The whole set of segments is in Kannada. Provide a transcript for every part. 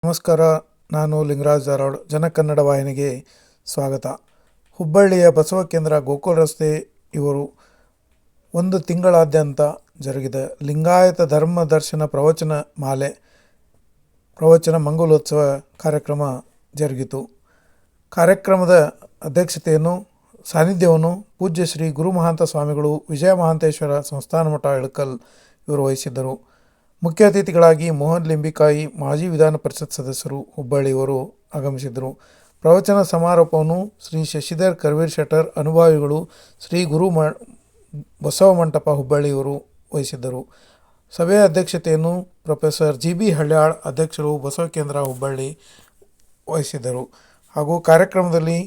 ನಮಸ್ಕಾರ. ನಾನು ಲಿಂಗರಾಜ್ ಧಾರವಾಡ. ಜನಕನ್ನಡ ವಾಹಿನಿಗೆ ಸ್ವಾಗತ. ಹುಬ್ಬಳ್ಳಿಯ ಬಸವ ಕೇಂದ್ರ ಗೋಕುಲ್ ರಸ್ತೆ ಇವರು ಒಂದು ತಿಂಗಳಾದ್ಯಂತ ಜರುಗಿದ ಲಿಂಗಾಯತ ಧರ್ಮ ದರ್ಶನ ಪ್ರವಚನ ಮಂಗಲೋತ್ಸವ ಕಾರ್ಯಕ್ರಮ ಜರುಗಿತು. ಕಾರ್ಯಕ್ರಮದ ಅಧ್ಯಕ್ಷತೆಯನ್ನು ಸಾನ್ನಿಧ್ಯವನ್ನು ಪೂಜ್ಯ ಶ್ರೀ ಗುರುಮಹಾಂತ ಸ್ವಾಮಿಗಳು ವಿಜಯ ಮಹಾಂತೇಶ್ವರ ಸಂಸ್ಥಾನ ಮಠ ಇಳಕಲ್ ಇವರು ವಹಿಸಿದ್ದರು. ಮುಖ್ಯ ಅತಿಥಿಗಳಾಗಿ ಮೋಹನ್ ಲಿಂಬಿಕಾಯಿ ಮಾಜಿ ವಿಧಾನ ಪರಿಷತ್ ಸದಸ್ಯರು ಹುಬ್ಬಳ್ಳಿಯವರು ಆಗಮಿಸಿದರು. ಪ್ರವಚನ ಸಮಾರೋಪವನ್ನು ಶ್ರೀ ಶಶಿಧರ್ ಕರ್ವೀರ್ ಶೆಟ್ಟರ್ ಅನುಭಾವಿಗಳು ಶ್ರೀ ಗುರು ಬಸವ ಮಂಟಪ ಹುಬ್ಬಳ್ಳಿಯವರು ವಹಿಸಿದ್ದರು. ಸಭೆಯ ಅಧ್ಯಕ್ಷತೆಯನ್ನು ಪ್ರೊಫೆಸರ್ ಜಿ.ಬಿ. ಹಳ್ಯಾಳ್ ಅಧ್ಯಕ್ಷರು ಬಸವ ಕೇಂದ್ರ ಹುಬ್ಬಳ್ಳಿ ವಹಿಸಿದ್ದರು. ಹಾಗೂ ಕಾರ್ಯಕ್ರಮದಲ್ಲಿ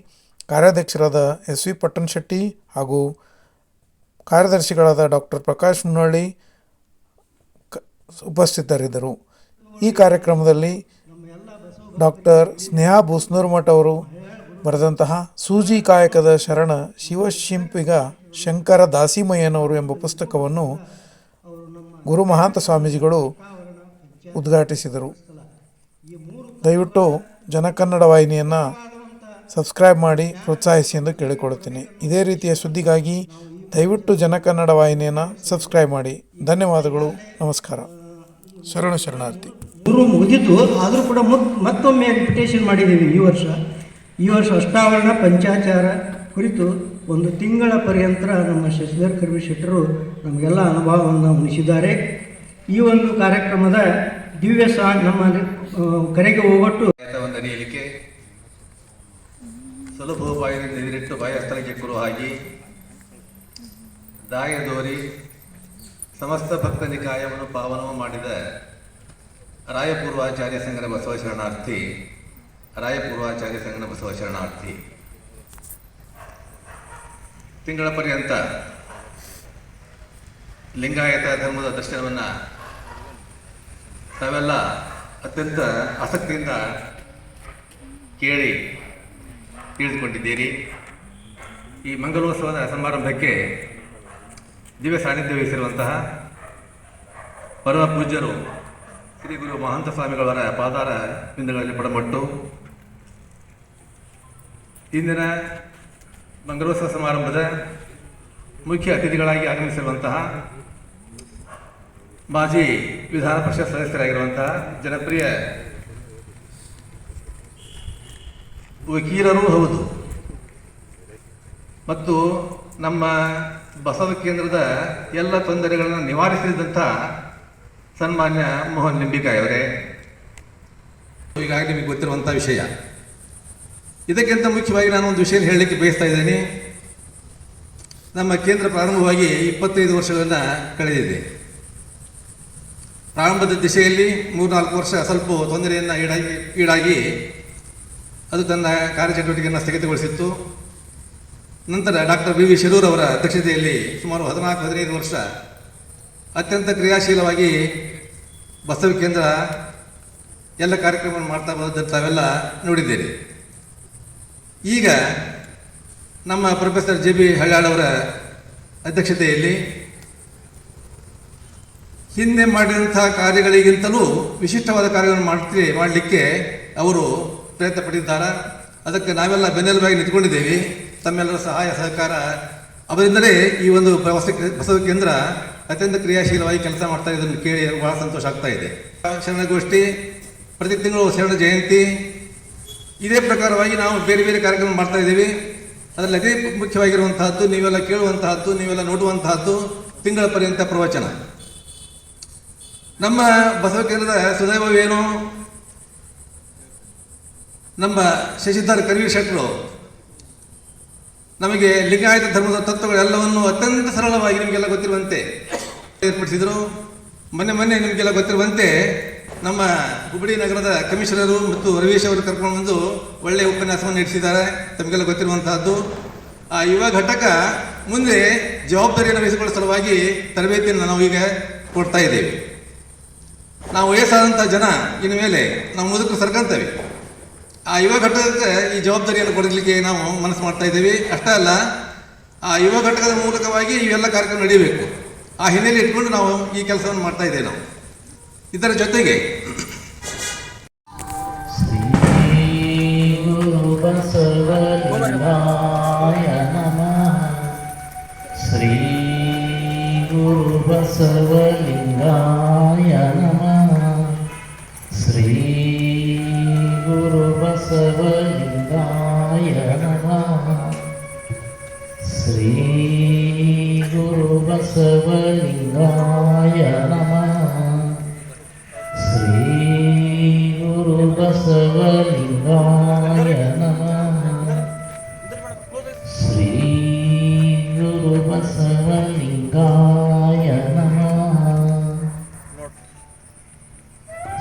ಕಾರ್ಯಾಧ್ಯಕ್ಷರಾದ ಎಸ್.ವಿ. ಪಟ್ಟಣಶೆಟ್ಟಿ ಹಾಗೂ ಕಾರ್ಯದರ್ಶಿಗಳಾದ ಡಾಕ್ಟರ್ ಪ್ರಕಾಶ್ ಮುನ್ನಳ್ಳಿ ಉಪಸ್ಥಿತರಿದ್ದರು. ಈ ಕಾರ್ಯಕ್ರಮದಲ್ಲಿ ಡಾಕ್ಟರ್ ಸ್ನೇಹಾ ಬೂಸ್ನೂರ್ಮಠ್ ಅವರು ಬರೆದಂತಹ ಸೂಜಿ ಕಾಯಕದ ಶರಣ ಶಿವಶಿಂಪಿಗ ಶಂಕರ ದಾಸಿಮಯ್ಯನವರು ಎಂಬ ಪುಸ್ತಕವನ್ನು ಗುರು ಮಹಾಂತ ಸ್ವಾಮೀಜಿಗಳು ಉದ್ಘಾಟಿಸಿದರು. ದಯವಿಟ್ಟು ಜನಕನ್ನಡ ವಾಹಿನಿಯನ್ನು ಸಬ್ಸ್ಕ್ರೈಬ್ ಮಾಡಿ ಪ್ರೋತ್ಸಾಹಿಸಿ ಎಂದು ಕೇಳಿಕೊಳ್ಳುತ್ತೇನೆ. ಇದೇ ರೀತಿಯ ಸುದ್ದಿಗಾಗಿ ದಯವಿಟ್ಟು ಜನಕನ್ನಡ ವಾಹಿನಿಯನ್ನು ಸಬ್ಸ್ಕ್ರೈಬ್ ಮಾಡಿ. ಧನ್ಯವಾದಗಳು. ನಮಸ್ಕಾರ. ಶರಣಾರ್ಥಿ. ಮುಗಿದಿತ್ತು, ಆದರೂ ಕೂಡ ಮತ್ತೊಮ್ಮೆ ರಿಪಿಟೇಷನ್ ಮಾಡಿದ್ದೀವಿ. ಈ ವರ್ಷ ಅಷ್ಟಾವರಣ ಪಂಚಾಚಾರ ಕುರಿತು ಒಂದು ತಿಂಗಳ ಪರ್ಯಂತರ ನಮ್ಮ ಶಶಿಧರ್ ಕರ್ವೀರ್ ಶೆಟ್ಟರು ನಮಗೆಲ್ಲ ಅನುಭವವನ್ನು ಉಣಿಸಿದ್ದಾರೆ. ಈ ಒಂದು ಕಾರ್ಯಕ್ರಮದ ದಿವ್ಯ ನಮ್ಮ ಕರೆಗೆ ಹೋಗೊಟ್ಟು ಅರಿಯಲಿಕ್ಕೆ ಸುಲಭೋಪಾಯದಿಂದ ಎದುರಿಟ್ಟು ಬಾಯಸ್ಥಳಕ್ಕೆ ಕೊಡುವ ಹಾಗೆ ದಾಯದೋರಿ ಸಮಸ್ತ ಭಕ್ತ ನಿಕಾಯವನ್ನು ಪಾವನವು ಮಾಡಿದ ರಾಯಪೂರ್ವಾಚಾರ್ಯ ಸಂಘದ ಬಸವ ಶರಣಾರ್ಥಿ ತಿಂಗಳ ಪರ್ಯಂತ ಲಿಂಗಾಯತ ಧರ್ಮದ ದರ್ಶನವನ್ನು ತಾವೆಲ್ಲ ಅತ್ಯಂತ ಆಸಕ್ತಿಯಿಂದ ಕೇಳಿ ತಿಳಿದುಕೊಂಡಿದ್ದೀರಿ. ಈ ಮಂಗಲೋತ್ಸವದ ಸಮಾರಂಭಕ್ಕೆ ದಿವ್ಯ ಸಾನ್ನಿಧ್ಯ ವಹಿಸಿರುವಂತಹ ಪರಮ ಪೂಜ್ಯರು ಶ್ರೀ ಗುರು ಮಹಾಂತ ಸ್ವಾಮಿಗಳವರ ಪಾದಾರ ಬಿಂದುಗಳಲ್ಲಿ ಪಡಮಟ್ಟು ಇಂದಿನ ಮಂಗಲೋತ್ಸವ ಸಮಾರಂಭದ ಮುಖ್ಯ ಅತಿಥಿಗಳಾಗಿ ಆಗಮಿಸಿರುವಂತಹ ಮಾಜಿ ವಿಧಾನ ಪರಿಷತ್ ಸದಸ್ಯರಾಗಿರುವಂತಹ ಜನಪ್ರಿಯ ವಕೀಲರೂ ಹೌದು ಮತ್ತು ನಮ್ಮ ಬಸವ ಕೇಂದ್ರದ ಎಲ್ಲ ತೊಂದರೆಗಳನ್ನು ನಿವಾರಿಸಿದಂಥ ಸನ್ಮಾನ್ಯ ಮೋಹನ್ ಲಿಂಬಿಕಾಯಿ ಅವರೇ, ಈಗಾಗಲೇ ನಿಮಗೆ ಗೊತ್ತಿರುವಂಥ ವಿಷಯ. ಇದಕ್ಕಿಂತ ಮುಖ್ಯವಾಗಿ ನಾನು ಒಂದು ವಿಷಯ ಹೇಳಲಿಕ್ಕೆ ಬಯಸ್ತಾ ಇದ್ದೇನೆ. ನಮ್ಮ ಕೇಂದ್ರ ಪ್ರಾರಂಭವಾಗಿ 25 ವರ್ಷಗಳನ್ನು ಕಳೆದಿದೆ. ಪ್ರಾರಂಭದ ದಿಶೆಯಲ್ಲಿ 3-4 ವರ್ಷ ಸ್ವಲ್ಪ ತೊಂದರೆಯನ್ನು ಈಡಾಗಿ ಅದು ತನ್ನ ಕಾರ್ಯಚಟುವಟಿಕೆಯನ್ನು ಸ್ಥಗಿತಗೊಳಿಸಿತ್ತು. ನಂತರ ಡಾಕ್ಟರ್ ವಿ ಶಿರೂರ್ ಅವರ ಅಧ್ಯಕ್ಷತೆಯಲ್ಲಿ ಸುಮಾರು 14-15 ವರ್ಷ ಅತ್ಯಂತ ಕ್ರಿಯಾಶೀಲವಾಗಿ ಬಸವ ಕೇಂದ್ರ ಎಲ್ಲ ಕಾರ್ಯಕ್ರಮವನ್ನು ಮಾಡ್ತಾ ಬಂದ ತಾವೆಲ್ಲ ನೋಡಿದ್ದೀರಿ. ಈಗ ನಮ್ಮ ಪ್ರೊಫೆಸರ್ ಜಿ.ಬಿ. ಹಳ್ಯಾಳ್ ಅವರ ಅಧ್ಯಕ್ಷತೆಯಲ್ಲಿ ಹಿಂದೆ ಮಾಡಿದಂಥ ಕಾರ್ಯಗಳಿಗಿಂತಲೂ ವಿಶಿಷ್ಟವಾದ ಕಾರ್ಯವನ್ನು ಮಾಡಲಿಕ್ಕೆ ಅವರು ಪ್ರಯತ್ನ ಪಟ್ಟಿದ್ದಾರೆ. ಅದಕ್ಕೆ ನಾವೆಲ್ಲ ಬೆನ್ನೆಲುಬಾಗಿ ನಿಂತ್ಕೊಂಡಿದ್ದೇವೆ. ತಮ್ಮೆಲ್ಲರ ಸಹಾಯ ಸಹಕಾರ ಅವರಿಂದಲೇ ಈ ಒಂದು ಬಸವ ಕೇಂದ್ರ ಅತ್ಯಂತ ಕ್ರಿಯಾಶೀಲವಾಗಿ ಕೆಲಸ ಮಾಡ್ತಾ ಇದನ್ನು ಕೇಳಿ ಬಹಳ ಸಂತೋಷ ಆಗ್ತಾ ಇದೆ. ಶರಣಗೋಷ್ಠಿ, ಪ್ರತಿ ತಿಂಗಳು ಶರಣ ಜಯಂತಿ, ಇದೇ ಪ್ರಕಾರವಾಗಿ ನಾವು ಬೇರೆ ಬೇರೆ ಕಾರ್ಯಕ್ರಮ ಮಾಡ್ತಾ ಇದ್ದೀವಿ. ಅದರಲ್ಲಿ ಅತಿ ಮುಖ್ಯವಾಗಿರುವಂತಹದ್ದು, ನೀವೆಲ್ಲ ಕೇಳುವಂತಹದ್ದು, ನೀವೆಲ್ಲ ನೋಡುವಂತಹದ್ದು ತಿಂಗಳ ಪರ್ಯಂತ ಪ್ರವಚನ. ನಮ್ಮ ಬಸವ ಕೇಂದ್ರದ ಸುದೈವವೇನು, ನಮ್ಮ ಶಶಿಧರ್ ಕರ್ವೀರ್ ಶೆಟ್ಟರು ನಮಗೆ ಲಿಂಗಾಯತ ಧರ್ಮದ ತತ್ವಗಳೆಲ್ಲವನ್ನು ಅತ್ಯಂತ ಸರಳವಾಗಿ ನಿಮಗೆಲ್ಲ ಗೊತ್ತಿರುವಂತೆ ಏರ್ಪಡಿಸಿದರು. ಮೊನ್ನೆ ನಿಮಗೆಲ್ಲ ಗೊತ್ತಿರುವಂತೆ ನಮ್ಮ ಹುಬ್ಬಳ್ಳಿ ನಗರದ ಕಮಿಷನರು ಮತ್ತು ರವೀಶ್ ಅವರು ಕರ್ಕೊಂಡು ಬಂದು ಒಳ್ಳೆಯ ಉಪನ್ಯಾಸವನ್ನು ನಡೆಸಿದ್ದಾರೆ. ತಮಗೆಲ್ಲ ಗೊತ್ತಿರುವಂತಹದ್ದು. ಆ ಯುವ ಘಟಕ ಮುಂದೆ ಜವಾಬ್ದಾರಿಯನ್ನು ವಹಿಸಿಕೊಳ್ಳುವ ಸಲುವಾಗಿ ತರಬೇತಿಯನ್ನು ನಾವು ಈಗ ಕೊಡ್ತಾ ಇದ್ದೇವೆ. ನಾವು ವಯಸ್ಸಾದಂಥ ಜನ ಇನ್ನು ಮೇಲೆ ನಾವು ಮುದುಕರು ಸರ್ಕಂತೇವೆ. ಆ ಯುವ ಘಟಕಕ್ಕೆ ಈ ಜವಾಬ್ದಾರಿಯನ್ನು ಕೊಡಲಿಕ್ಕೆ ನಾವು ಮನಸ್ಸು ಮಾಡ್ತಾ ಇದ್ದೀವಿ. ಅಷ್ಟೇ ಅಲ್ಲ, ಆ ಯುವ ಘಟಕದ ಮೂಲಕವಾಗಿ ಇವೆಲ್ಲ ಕಾರ್ಯಕ್ರಮ ನಡೆಯಬೇಕು. ಆ ಹಿನ್ನೆಲೆ ಇಟ್ಕೊಂಡು ನಾವು ಈ ಕೆಲಸವನ್ನು ಮಾಡ್ತಾ ಇದ್ದೇವೆ. ನಾವು ಇದರ ಜೊತೆಗೆ श्रीगुरुबसवलिङ्गाय नमः। श्रीगुरुबसवलिङ्गाय नमः। श्रीगुरुबसवलिङ्गाय नमः। श्रीगुरुबसवलिङ्गाय नमः। श्रीगुरुबसवलिङ्गाय नमः। श्रीगुरुबसवलिङ्गाय नमः।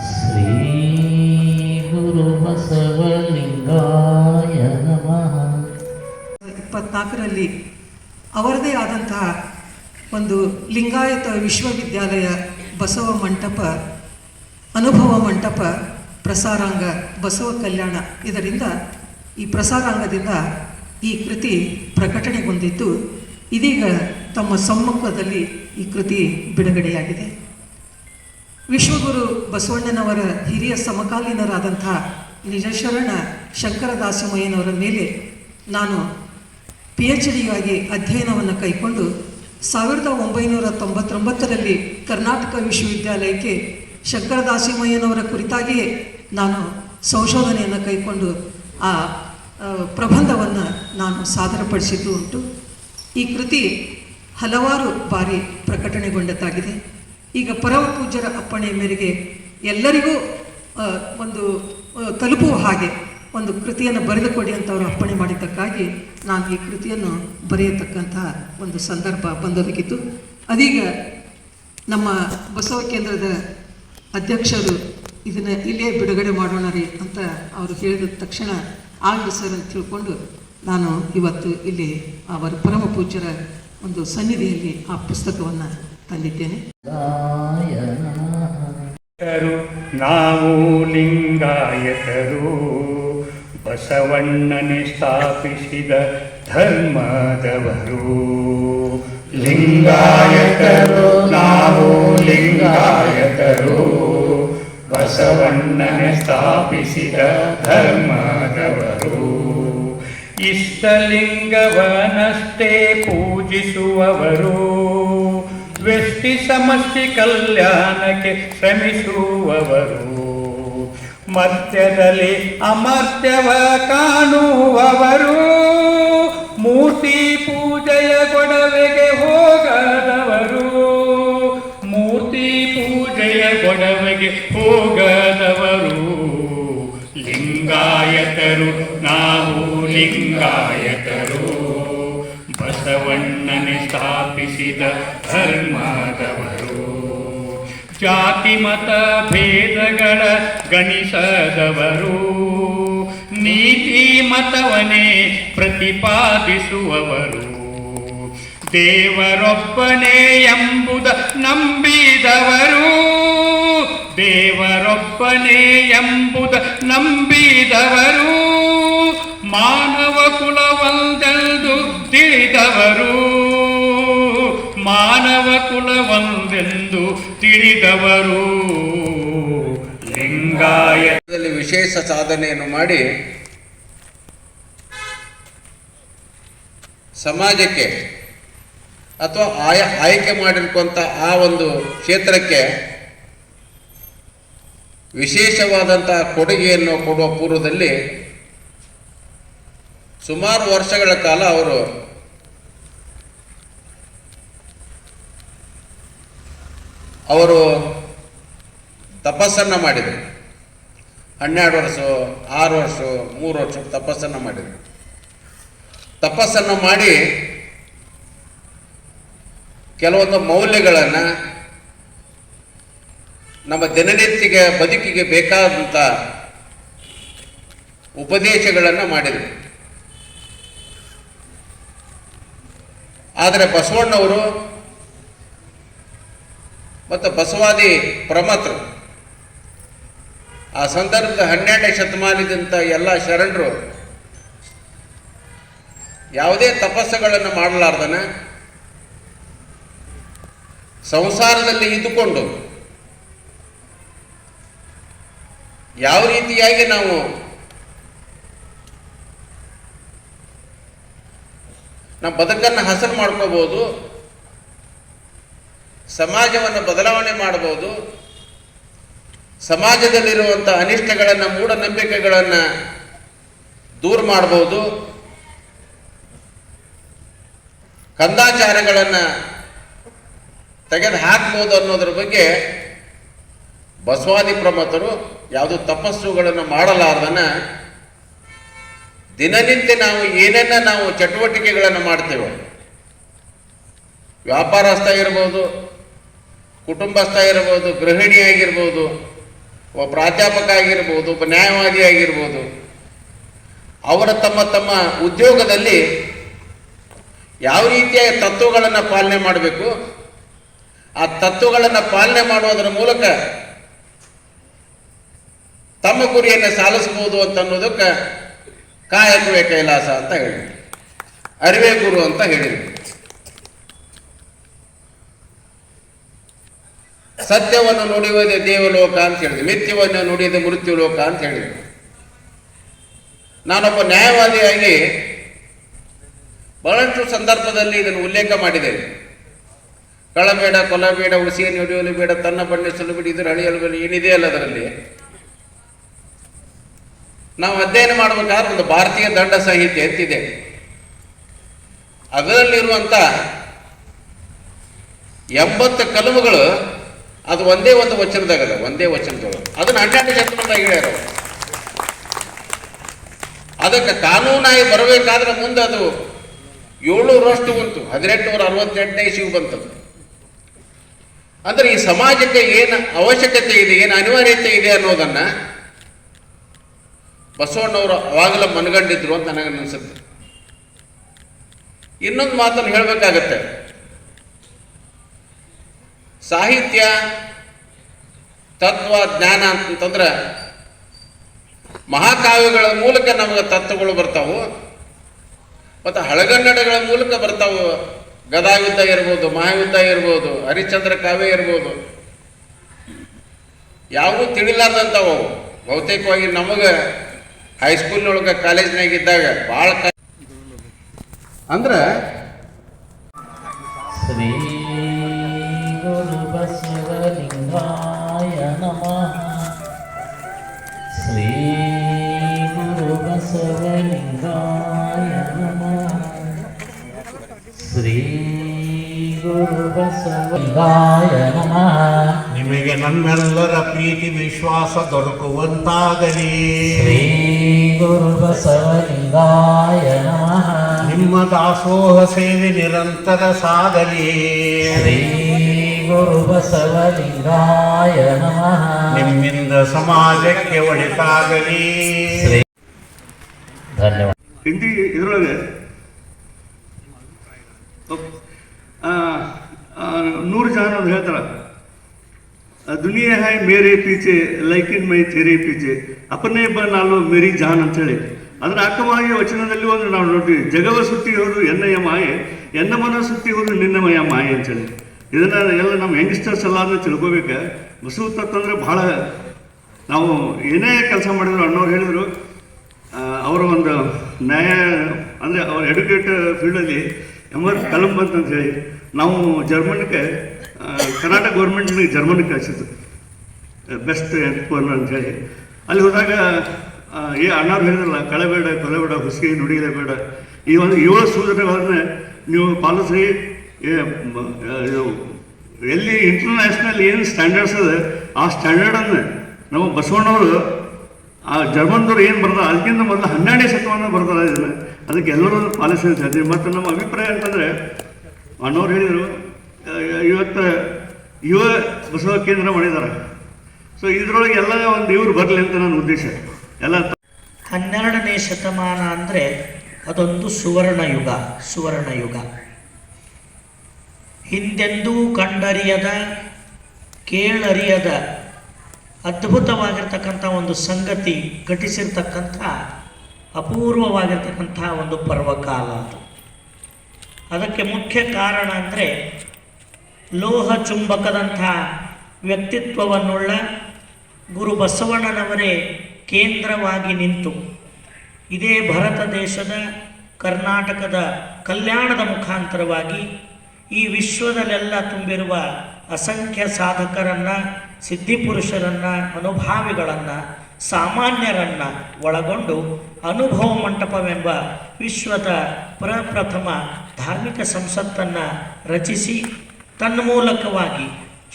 श्रीगुरुबसवलिङ्गाय नमः। 24ರಲ್ಲಿ ಅವರದೇ ಆದಂತಹ ಒಂದು ಲಿಂಗಾಯತ ವಿಶ್ವವಿದ್ಯಾಲಯ ಬಸವ ಮಂಟಪ ಅನುಭವ ಮಂಟಪ ಪ್ರಸಾರಾಂಗ ಬಸವ ಕಲ್ಯಾಣ ಇದರಿಂದ ಈ ಪ್ರಸಾರಾಂಗದಿಂದ ಈ ಕೃತಿ ಪ್ರಕಟಣೆಗೊಂಡಿದ್ದು ಇದೀಗ ತಮ್ಮ ಸಮ್ಮುಖದಲ್ಲಿ ಈ ಕೃತಿ ಬಿಡುಗಡೆಯಾಗಿದೆ. ವಿಶ್ವಗುರು ಬಸವಣ್ಣನವರ ಹಿರಿಯ ಸಮಕಾಲೀನರಾದಂಥ ನಿಜಶರಣ ಶಂಕರದಾಸಮಯ್ಯನವರ ಮೇಲೆ ನಾನು PhD ಅಧ್ಯಯನವನ್ನು ಕೈಕೊಂಡು 1999ರಲ್ಲಿ ಕರ್ನಾಟಕ ವಿಶ್ವವಿದ್ಯಾಲಯಕ್ಕೆ ಶಂಕರದಾಸಮಯ್ಯನವರ ಕುರಿತಾಗಿಯೇ ನಾನು ಸಂಶೋಧನೆಯನ್ನು ಕೈಕೊಂಡು ಆ ಪ್ರಬಂಧವನ್ನು ನಾನು ಸಾದರಪಡಿಸಿದ್ದು ಉಂಟು. ಈ ಕೃತಿ ಹಲವಾರು ಬಾರಿ ಪ್ರಕಟಣೆಗೊಂಡದ್ದಾಗಿದೆ. ಈಗ ಪರಮ ಪೂಜ್ಯರ ಅಪ್ಪಣೆಯ ಮೇರೆಗೆ ಎಲ್ಲರಿಗೂ ಒಂದು ತಲುಪುವ ಹಾಗೆ ಒಂದು ಕೃತಿಯನ್ನು ಬರೆದುಕೊಡಿ ಅಂತ ಅವರು ಅಪ್ಪಣೆ ಮಾಡಿದ್ದಕ್ಕಾಗಿ ನಾನು ಈ ಕೃತಿಯನ್ನು ಬರೆಯತಕ್ಕಂತಹ ಒಂದು ಸಂದರ್ಭ ಬಂದೊದಗಿತ್ತು. ಅದೀಗ ನಮ್ಮ ಬಸವ ಕೇಂದ್ರದ ಅಧ್ಯಕ್ಷರು ಇದನ್ನು ಇಲ್ಲೇ ಬಿಡುಗಡೆ ಮಾಡೋಣ ರೀ ಅಂತ ಅವರು ಹೇಳಿದ ತಕ್ಷಣ ಆಗಲಿ ಸರ್ ಅಂತ ತಿಳ್ಕೊಂಡು ನಾನು ಇವತ್ತು ಇಲ್ಲಿ ಅವರ ಪರಮ ಪೂಜ್ಯರ ಒಂದು ಸನ್ನಿಧಿಯಲ್ಲಿ ಆ ಪುಸ್ತಕವನ್ನು ತಂದಿದ್ದೇನೆ. ನಾವು ಲಿಂಗಾಯತರು ಬಸವಣ್ಣನೆ ಸ್ಥಾಪಿಸಿದ ಧರ್ಮದವರು. ಲಿಂಗಾಯತರು ನಾವು ಲಿಂಗಾಯತರು ಬಸವಣ್ಣನೆ ಸ್ಥಾಪಿಸಿದ ಧರ್ಮದವರು. ಇಷ್ಟಲಿಂಗವನಷ್ಟೇ ಪೂಜಿಸುವವರು, ವ್ಯಷ್ಟಿ ಸಮಷ್ಟಿ ಕಲ್ಯಾಣಕ್ಕೆ ಶ್ರಮಿಸುವವರು, ಮರ್ತ್ಯದಲ್ಲಿ ಅಮರ್ತ್ಯವ ಕಾಣುವವರು, ಮೂರ್ತಿ ಪೂಜೆಯ ಗೊಡವೆಗೆ ಹೋಗದವರು, ಮೂರ್ತಿ ಪೂಜೆಯ ಗೊಡವೆಗೆ ಹೋಗದವರು. ಲಿಂಗಾಯತರು ನಾವು ಲಿಂಗಾಯತರು ಬಸವಣ್ಣನೆ ಸ್ಥಾಪಿಸಿದ ಧರ್ಮದವರು. ಜಾತಿ ಮತ ಭೇದಗಳ ಗಣಿಸದವರು, ನೀತಿ ಮತವನ್ನೇ ಪ್ರತಿಪಾದಿಸುವವರು, ದೇವರೊಬ್ಬನೇ ಎಂಬುದ ನಂಬಿದವರು, ದೇವರೊಬ್ಬನೇ ಎಂಬುದ ನಂಬಿದವರು, ಮಾನವ ಕುಲವೊಂದೆಂದು ತಿಳಿದವರು, ಮಾನವ ಕುಲವೊಂದೆಂದು ತಿಳಿದವರು. ಲಿಂಗಾಯತದಲ್ಲಿ ವಿಶೇಷ ಸಾಧನೆಯನ್ನು ಮಾಡಿ ಸಮಾಜಕ್ಕೆ ಅಥವಾ ಆಯ್ಕೆ ಮಾಡಿರುವಂಥ ಆ ಒಂದು ಕ್ಷೇತ್ರಕ್ಕೆ ವಿಶೇಷವಾದಂತಹ ಕೊಡುಗೆಯನ್ನು ಕೊಡುವ ಪೂರ್ವದಲ್ಲಿ ಸುಮಾರು ವರ್ಷಗಳ ಕಾಲ ಅವರು ತಪಸ್ಸನ್ನು ಮಾಡಿದರು. 12 ವರ್ಷ, 6 ವರ್ಷ, 3 ವರ್ಷ ತಪಸ್ಸನ್ನು ಮಾಡಿದರು. ತಪಸ್ಸನ್ನು ಮಾಡಿ ಕೆಲವೊಂದು ಮೌಲ್ಯಗಳನ್ನು ನಮ್ಮ ದಿನನಿತ್ಯ ಬದುಕಿಗೆ ಬೇಕಾದಂಥ ಉಪದೇಶಗಳನ್ನು ಮಾಡಿದರು. ಆದರೆ ಬಸವಣ್ಣವರು ಮತ್ತು ಬಸವಾದಿ ಪ್ರಮತರು ಆ ಸಂದರ್ಭದ 12ನೇ ಶತಮಾನದಂಥ ಎಲ್ಲ ಶರಣರು ಯಾವುದೇ ತಪಸ್ಸುಗಳನ್ನು ಮಾಡಲಾರ್ದನ ಸಂಸಾರದಲ್ಲಿ ಇದ್ದುಕೊಂಡು ಯಾವ ರೀತಿಯಾಗಿ ನಾವು ನಮ್ಮ ಬದುಕನ್ನು ಹಸನು ಮಾಡ್ಕೋಬೋದು, ಸಮಾಜವನ್ನು ಬದಲಾವಣೆ ಮಾಡ್ಬೋದು, ಸಮಾಜದಲ್ಲಿರುವಂಥ ಅನಿಷ್ಟಗಳನ್ನು, ಮೂಢನಂಬಿಕೆಗಳನ್ನು ದೂರ ಮಾಡ್ಬೋದು, ಕಂದಾಚಾರಗಳನ್ನು ತೆಗೆದು ಹಾಕ್ಬೋದು ಅನ್ನೋದ್ರ ಬಗ್ಗೆ ಬಸವಾದಿ ಪ್ರಮಥರು ಯಾವುದೋ ತಪಸ್ಸುಗಳನ್ನು ಮಾಡಲಾರ್ದನ ದಿನನಿತ್ಯ ನಾವು ಏನೇನ ನಾವು ಚಟುವಟಿಕೆಗಳನ್ನು ಮಾಡ್ತೇವೆ, ವ್ಯಾಪಾರಸ್ಥ ಇರ್ಬೋದು, ಕುಟುಂಬಸ್ಥ ಇರ್ಬೋದು, ಗೃಹಿಣಿಯಾಗಿರ್ಬೋದು, ಒಬ್ಬ ಪ್ರಾಧ್ಯಾಪಕ ಆಗಿರ್ಬೋದು, ಒಬ್ಬ ನ್ಯಾಯವಾದಿ ಆಗಿರ್ಬೋದು, ಅವರ ತಮ್ಮ ತಮ್ಮ ಉದ್ಯೋಗದಲ್ಲಿ ಯಾವ ರೀತಿಯ ತತ್ವಗಳನ್ನು ಪಾಲನೆ ಮಾಡಬೇಕು, ಆ ತತ್ವಗಳನ್ನು ಪಾಲನೆ ಮಾಡುವುದರ ಮೂಲಕ ತಮ್ಮ ಗುರಿಯನ್ನು ಸಾಧಿಸಬಹುದು ಅಂತ ಅನ್ನೋದಕ್ಕೆ ಕಾಯಕವೇ ಕೈಲಾಸ ಅಂತ ಹೇಳಿದ್ರು, ಅರಿವೇ ಗುರು ಅಂತ ಹೇಳಿದ್ರು. ಸತ್ಯವನ್ನು ನುಡಿಯುವುದೇ ದೇವಲೋಕ ಅಂತ ಹೇಳಿದ್ರು, ಮಿಥ್ಯವನ್ನು ನುಡಿಯುವುದೇ ಮೃತ್ಯುಲೋಕ ಅಂತ ಹೇಳಿದ್ರು. ನಾನೊಬ್ಬ ನ್ಯಾಯವಾದಿಯಾಗಿ ಬಹಳಷ್ಟು ಸಂದರ್ಭದಲ್ಲಿ ಇದನ್ನು ಉಲ್ಲೇಖ ಮಾಡಿದ್ದೇನೆ. ಕಳಬೇಡ, ಕೊಲಬೇಡ, ಉಸಿಯನ್ನು ಹಿಡಿಯಲು ಬೇಡ, ತನ್ನ ಬಣ್ಣಿಸಲು ಬಿಡಿ, ಇದ್ರ ಅಳಿಯಲು ಬೇಡ, ಏನಿದೆ ಅಲ್ಲ ಅದರಲ್ಲಿ. ನಾವು ಅಧ್ಯಯನ ಮಾಡಬೇಕಾದ್ರೆ ಒಂದು ಭಾರತೀಯ ದಂಡ ಸಂಹಿತೆ ಅಂತಿದೆ. ಅದರಲ್ಲಿರುವಂಥ 80 ಕಲಮುಗಳು ಅದು ಒಂದೇ ಒಂದು ವಚನದಾಗದ, ಒಂದೇ ವಚನದೊಳಗೆ. ಅದನ್ನು 12 ಶತಮಾನದಾಗ ಹೇಳ್ಯಾರ. ಅದಕ್ಕೆ ಕಾನೂನಾಗಿ ಬರಬೇಕಾದ್ರೆ ಮುಂದೆ ಅದು 700 ವರ್ಷ ಬಂತು, 1868 ಇಸ್ವಿಗೆ ಬಂತದ್ದು. ಅಂದರೆ ಈ ಸಮಾಜಕ್ಕೆ ಏನು ಅವಶ್ಯಕತೆ ಇದೆ, ಏನು ಅನಿವಾರ್ಯತೆ ಇದೆ ಅನ್ನೋದನ್ನು ಬಸವಣ್ಣವರು ಅವಾಗಲೇ ಮನಗಂಡಿದ್ರು ಅಂತ ನನಗೆ ಅನಿಸುತ್ತೆ. ಇನ್ನೊಂದು ಮಾತನ್ನು ಹೇಳಬೇಕಾಗತ್ತೆ. ಸಾಹಿತ್ಯ, ತತ್ವ, ಜ್ಞಾನ ಅಂತಂದ್ರೆ ಮಹಾಕಾವ್ಯಗಳ ಮೂಲಕ ನಮಗೆ ತತ್ವಗಳು ಬರ್ತಾವು, ಮತ್ತು ಹಳಗನ್ನಡಗಳ ಮೂಲಕ ಬರ್ತಾವು. ಗದಾಯುದ್ಧ ಇರ್ಬೋದು, ಮಹಾಯುದ್ಧ ಇರ್ಬೋದು, ಹರಿಶ್ಚಂದ್ರ ಕಾವ್ಯ ಇರ್ಬೋದು, ಯಾವುದೂ ತಿಳಿಲಾರ್ದಂಥವು. ಬಹುತೇಕವಾಗಿ ನಮಗೆ ಹೈಸ್ಕೂಲ್ನೊಳಗೆ, ಕಾಲೇಜ್ನಾಗಿದ್ದಾಗ ಭಾಳ ಅಂದ್ರೆ ಶ್ರೀ ಗುರು ಬಸವಲಿಂಗಾಯ ನಮಃ. ಶ್ರೀ ಗುರು ಬಸವಲಿಂಗಾಯ ನಮಃ. ಶ್ರೀ ಗುರು ಬಸವಲಿಂಗಾಯ ನಮಃ. ನಿಮಗೆ ನಮ್ಮೆಲ್ಲರ ಪ್ರೀತಿ ವಿಶ್ವಾಸ ದೊರಕುವಂತಾಗಲಿ. ಶ್ರೀ ಗುರು ಬಸವಲಿಂಗಾಯ ನಮಃ. ನಿಮ್ಮ ದಾಸೋಹ ಸೇವೆ ನಿರಂತರ ಸಾಗಲಿ. ಶ್ರೀ ಗುರು ಬಸವಲಿಂಗಾಯ ನಮಃ. ನಿಮ್ಮಿಂದ ಸಮಾಜಕ್ಕೆ ಒಳಿತಾಗಲಿ. ಶ್ರೀ ಧನ್ಯವಾದ. ಹಿಂದಿ ಇದರೊಳಗೆ ನೂರು ಜನ ಅಂತ ಹೇಳ್ತಾರೆ, ದುನಿಯಾ ಹೈ ಮೇರೆ ಪೀಚೆ ಲೈಕಿನ್ ಮೈ ತೆರೆ ಪೀಚೆ ಅಪನೇ ಬನಾಲೋ ಮೇರಿ ಜಾನ್ ಅಂತೇಳಿ. ಅದರ ಅಕ್ಕವಾಗಿ ವಚನದಲ್ಲಿ ಒಂದು ನಾವು ನೋಡ್ತೀವಿ, ಜಗವ ಸುತ್ತಿ ಹೋದು ಎನ್ನಯ್ಯ ಮಾಯೆ, ಎನ್ನ ಮನ ಸುತ್ತಿ ಹೋದು ನಿನ್ನಮಯ ಮಾಯೆ ಅಂತೇಳಿ. ಇದನ್ನು ಎಲ್ಲ ನಮ್ಮ ಯಂಗ್ಸ್ಟರ್ಸ್ ಎಲ್ಲ ಅದನ್ನು ತಿಳ್ಕೊಬೇಕು. ಬಸವ ತತ್ವ ಅಂದರೆ ಭಾಳ ನಾವು ಏನೇ ಕೆಲಸ ಮಾಡಿದ್ರು, ಅಣ್ಣವ್ರು ಹೇಳಿದರು, ಅವರ ಒಂದು ನ್ಯಾಯ ಅಂದರೆ ಅವ್ರ ಎಡ್ಯುಕೇಟ್ ಫೀಲ್ಡಲ್ಲಿ ಕಲಂ ಬಂತಂತ ಹೇಳಿ ನಾವು ಜರ್ಮನ್ಗೆ ಕರ್ನಾಟಕ ಗೌರ್ಮೆಂಟ್ನಿಗೆ ಜರ್ಮನಿಗೆ ಕಳಿಸಿದ್ದು ಬೆಸ್ಟ್ ಎನ್ಪೋರ್ನರ್ ಅಂತೇಳಿ. ಅಲ್ಲಿ ಹೋದಾಗ ಅಣ್ಣವ್ರು ಹೇಳಿದ್ರಲ್ಲ, ಕಳೆಬೇಡ, ಕೊಲೆಬೇಡ, ಹುಸಿಗೆ ನುಡಿಯಲೇಬೇಡ, ಈ ಒಂದು 7 ಸೂಚನೆಗಳನ್ನ ನೀವು ಪಾಲಿಸಿ. ಎಲ್ಲಿ ಇಂಟರ್ನ್ಯಾಷನಲ್ ಏನು ಸ್ಟ್ಯಾಂಡರ್ಡ್ಸ್ ಅದ ಆ ಸ್ಟ್ಯಾಂಡರ್ಡನ್ನು ನಮ್ಮ ಬಸವಣ್ಣವರು ಆ ಜರ್ಮನ್ದವ್ರು ಏನು ಬರ್ತಾರೆ ಅದಕ್ಕಿಂತ ಮೊದಲು 12ನೇ ಶತಮಾನ ಬರ್ತಾರೆ. ಇದನ್ನು ಅದಕ್ಕೆ ಎಲ್ಲರೂ ಪಾಲಿಸಲು ಸಾಧ್ಯ. ಮತ್ತು ನಮ್ಮ ಅಭಿಪ್ರಾಯ ಅಂತಂದರೆ ಅಣ್ಣವ್ರು ಹೇಳಿದರು, ಇವತ್ತು ಯುವ ಬಸವ ಕೇಂದ್ರ ಮಾಡಿದ್ದಾರೆ. ಸೊ ಇದರೊಳಗೆ ಎಲ್ಲ ಒಂದು ಇವ್ರು ಬರಲಿ ಅಂತ ನನ್ನ ಉದ್ದೇಶ. ಎಲ್ಲ 12ನೇ ಶತಮಾನ ಅಂದರೆ ಅದೊಂದು ಸುವರ್ಣ ಯುಗ. ಹಿಂದೆಂದೂ ಕಂಡರಿಯದ, ಕೇಳರಿಯದ ಅದ್ಭುತವಾಗಿರ್ತಕ್ಕಂಥ ಒಂದು ಸಂಗತಿ ಘಟಿಸಿರ್ತಕ್ಕಂಥ ಅಪೂರ್ವವಾಗಿರ್ತಕ್ಕಂಥ ಒಂದು ಪರ್ವಕಾಲ ಅದು. ಅದಕ್ಕೆ ಮುಖ್ಯ ಕಾರಣ ಅಂದರೆ ಲೋಹ ಚುಂಬಕದಂಥ ವ್ಯಕ್ತಿತ್ವವನ್ನುಳ್ಳ ಗುರು ಬಸವಣ್ಣನವರೇ ಕೇಂದ್ರವಾಗಿ ನಿಂತು ಇದೇ ಭಾರತ ದೇಶದ ಕರ್ನಾಟಕದ ಕಲ್ಯಾಣದ ಮುಖಾಂತರವಾಗಿ ಈ ವಿಶ್ವದಲ್ಲೆಲ್ಲ ತುಂಬಿರುವ ಅಸಂಖ್ಯ ಸಾಧಕರನ್ನು, ಸಿದ್ಧಿಪುರುಷರನ್ನು, ಅನುಭಾವಿಗಳನ್ನು, ಸಾಮಾನ್ಯರನ್ನು ಒಳಗೊಂಡು ಅನುಭವ ಮಂಟಪವೆಂಬ ವಿಶ್ವದ ಪ್ರಪ್ರಥಮ ಧಾರ್ಮಿಕ ಸಂಸತ್ತನ್ನು ರಚಿಸಿ ತನ್ಮೂಲಕವಾಗಿ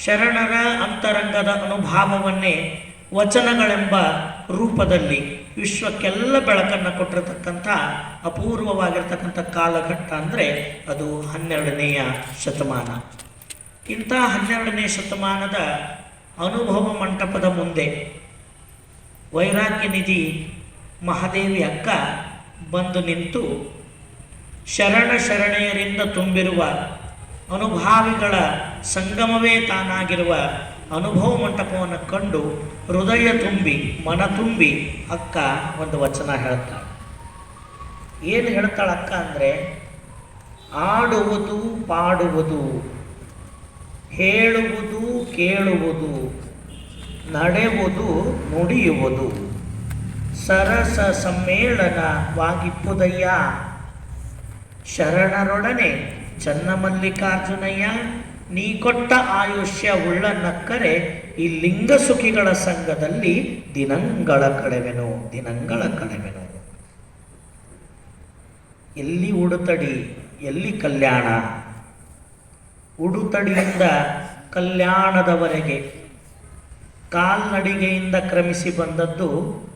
ಶರಣರ ಅಂತರಂಗದ ಅನುಭಾವವನ್ನೇ ವಚನಗಳೆಂಬ ರೂಪದಲ್ಲಿ ವಿಶ್ವಕ್ಕೆಲ್ಲ ಬೆಳಕನ್ನು ಕೊಟ್ಟಿರತಕ್ಕಂಥ ಅಪೂರ್ವವಾಗಿರ್ತಕ್ಕಂಥ ಕಾಲಘಟ್ಟ ಅಂದರೆ ಅದು 12ನೆಯ ಶತಮಾನ. ಇಂಥ 12ನೇ ಶತಮಾನದ ಅನುಭವ ಮಂಟಪದ ಮುಂದೆ ವೈರಾಗ್ಯ ನಿಧಿ ಮಹಾದೇವಿ ಅಕ್ಕ ಬಂದು ನಿಂತು ಶರಣೆಯರಿಂದ ತುಂಬಿರುವ ಅನುಭಾವಿಗಳ ಸಂಗಮವೇ ತಾನಾಗಿರುವ ಅನುಭವ ಮಂಟಪವನ್ನು ಕಂಡು ಹೃದಯ ತುಂಬಿ ಮನ ತುಂಬಿ ಅಕ್ಕ ಒಂದು ವಚನ ಹೇಳ್ತಾಳೆ. ಏನು ಹೇಳ್ತಾಳೆ ಅಕ್ಕ ಅಂದರೆ, ಆಡುವುದು ಪಾಡುವುದು, ಹೇಳುವುದು ಕೇಳುವುದು, ನಡೆಯುವುದು ನುಡಿಯುವುದು, ಸರಸ ಸಮ್ಮೇಳನವಾಗಿಪ್ಪುದಯ್ಯ, ಶರಣರೊಡನೆ ಚನ್ನಮಲ್ಲಿಕಾರ್ಜುನಯ್ಯ, ನೀ ಕೊಟ್ಟ ಆಯುಷ್ಯ ಉಳ್ಳನಕ್ಕರೆ ಈ ಲಿಂಗಸುಖಿಗಳ ಸಂಘದಲ್ಲಿ ದಿನಂಗಳ ಕಳೆವೆನು. ಎಲ್ಲಿ ಉಡುತಡಿ, ಎಲ್ಲಿ ಕಲ್ಯಾಣ, ಉಡುತಡಿಯಿಂದ ಕಲ್ಯಾಣದವರೆಗೆ ಕಾಲ್ನಡಿಗೆಯಿಂದ ಕ್ರಮಿಸಿ ಬಂದದ್ದು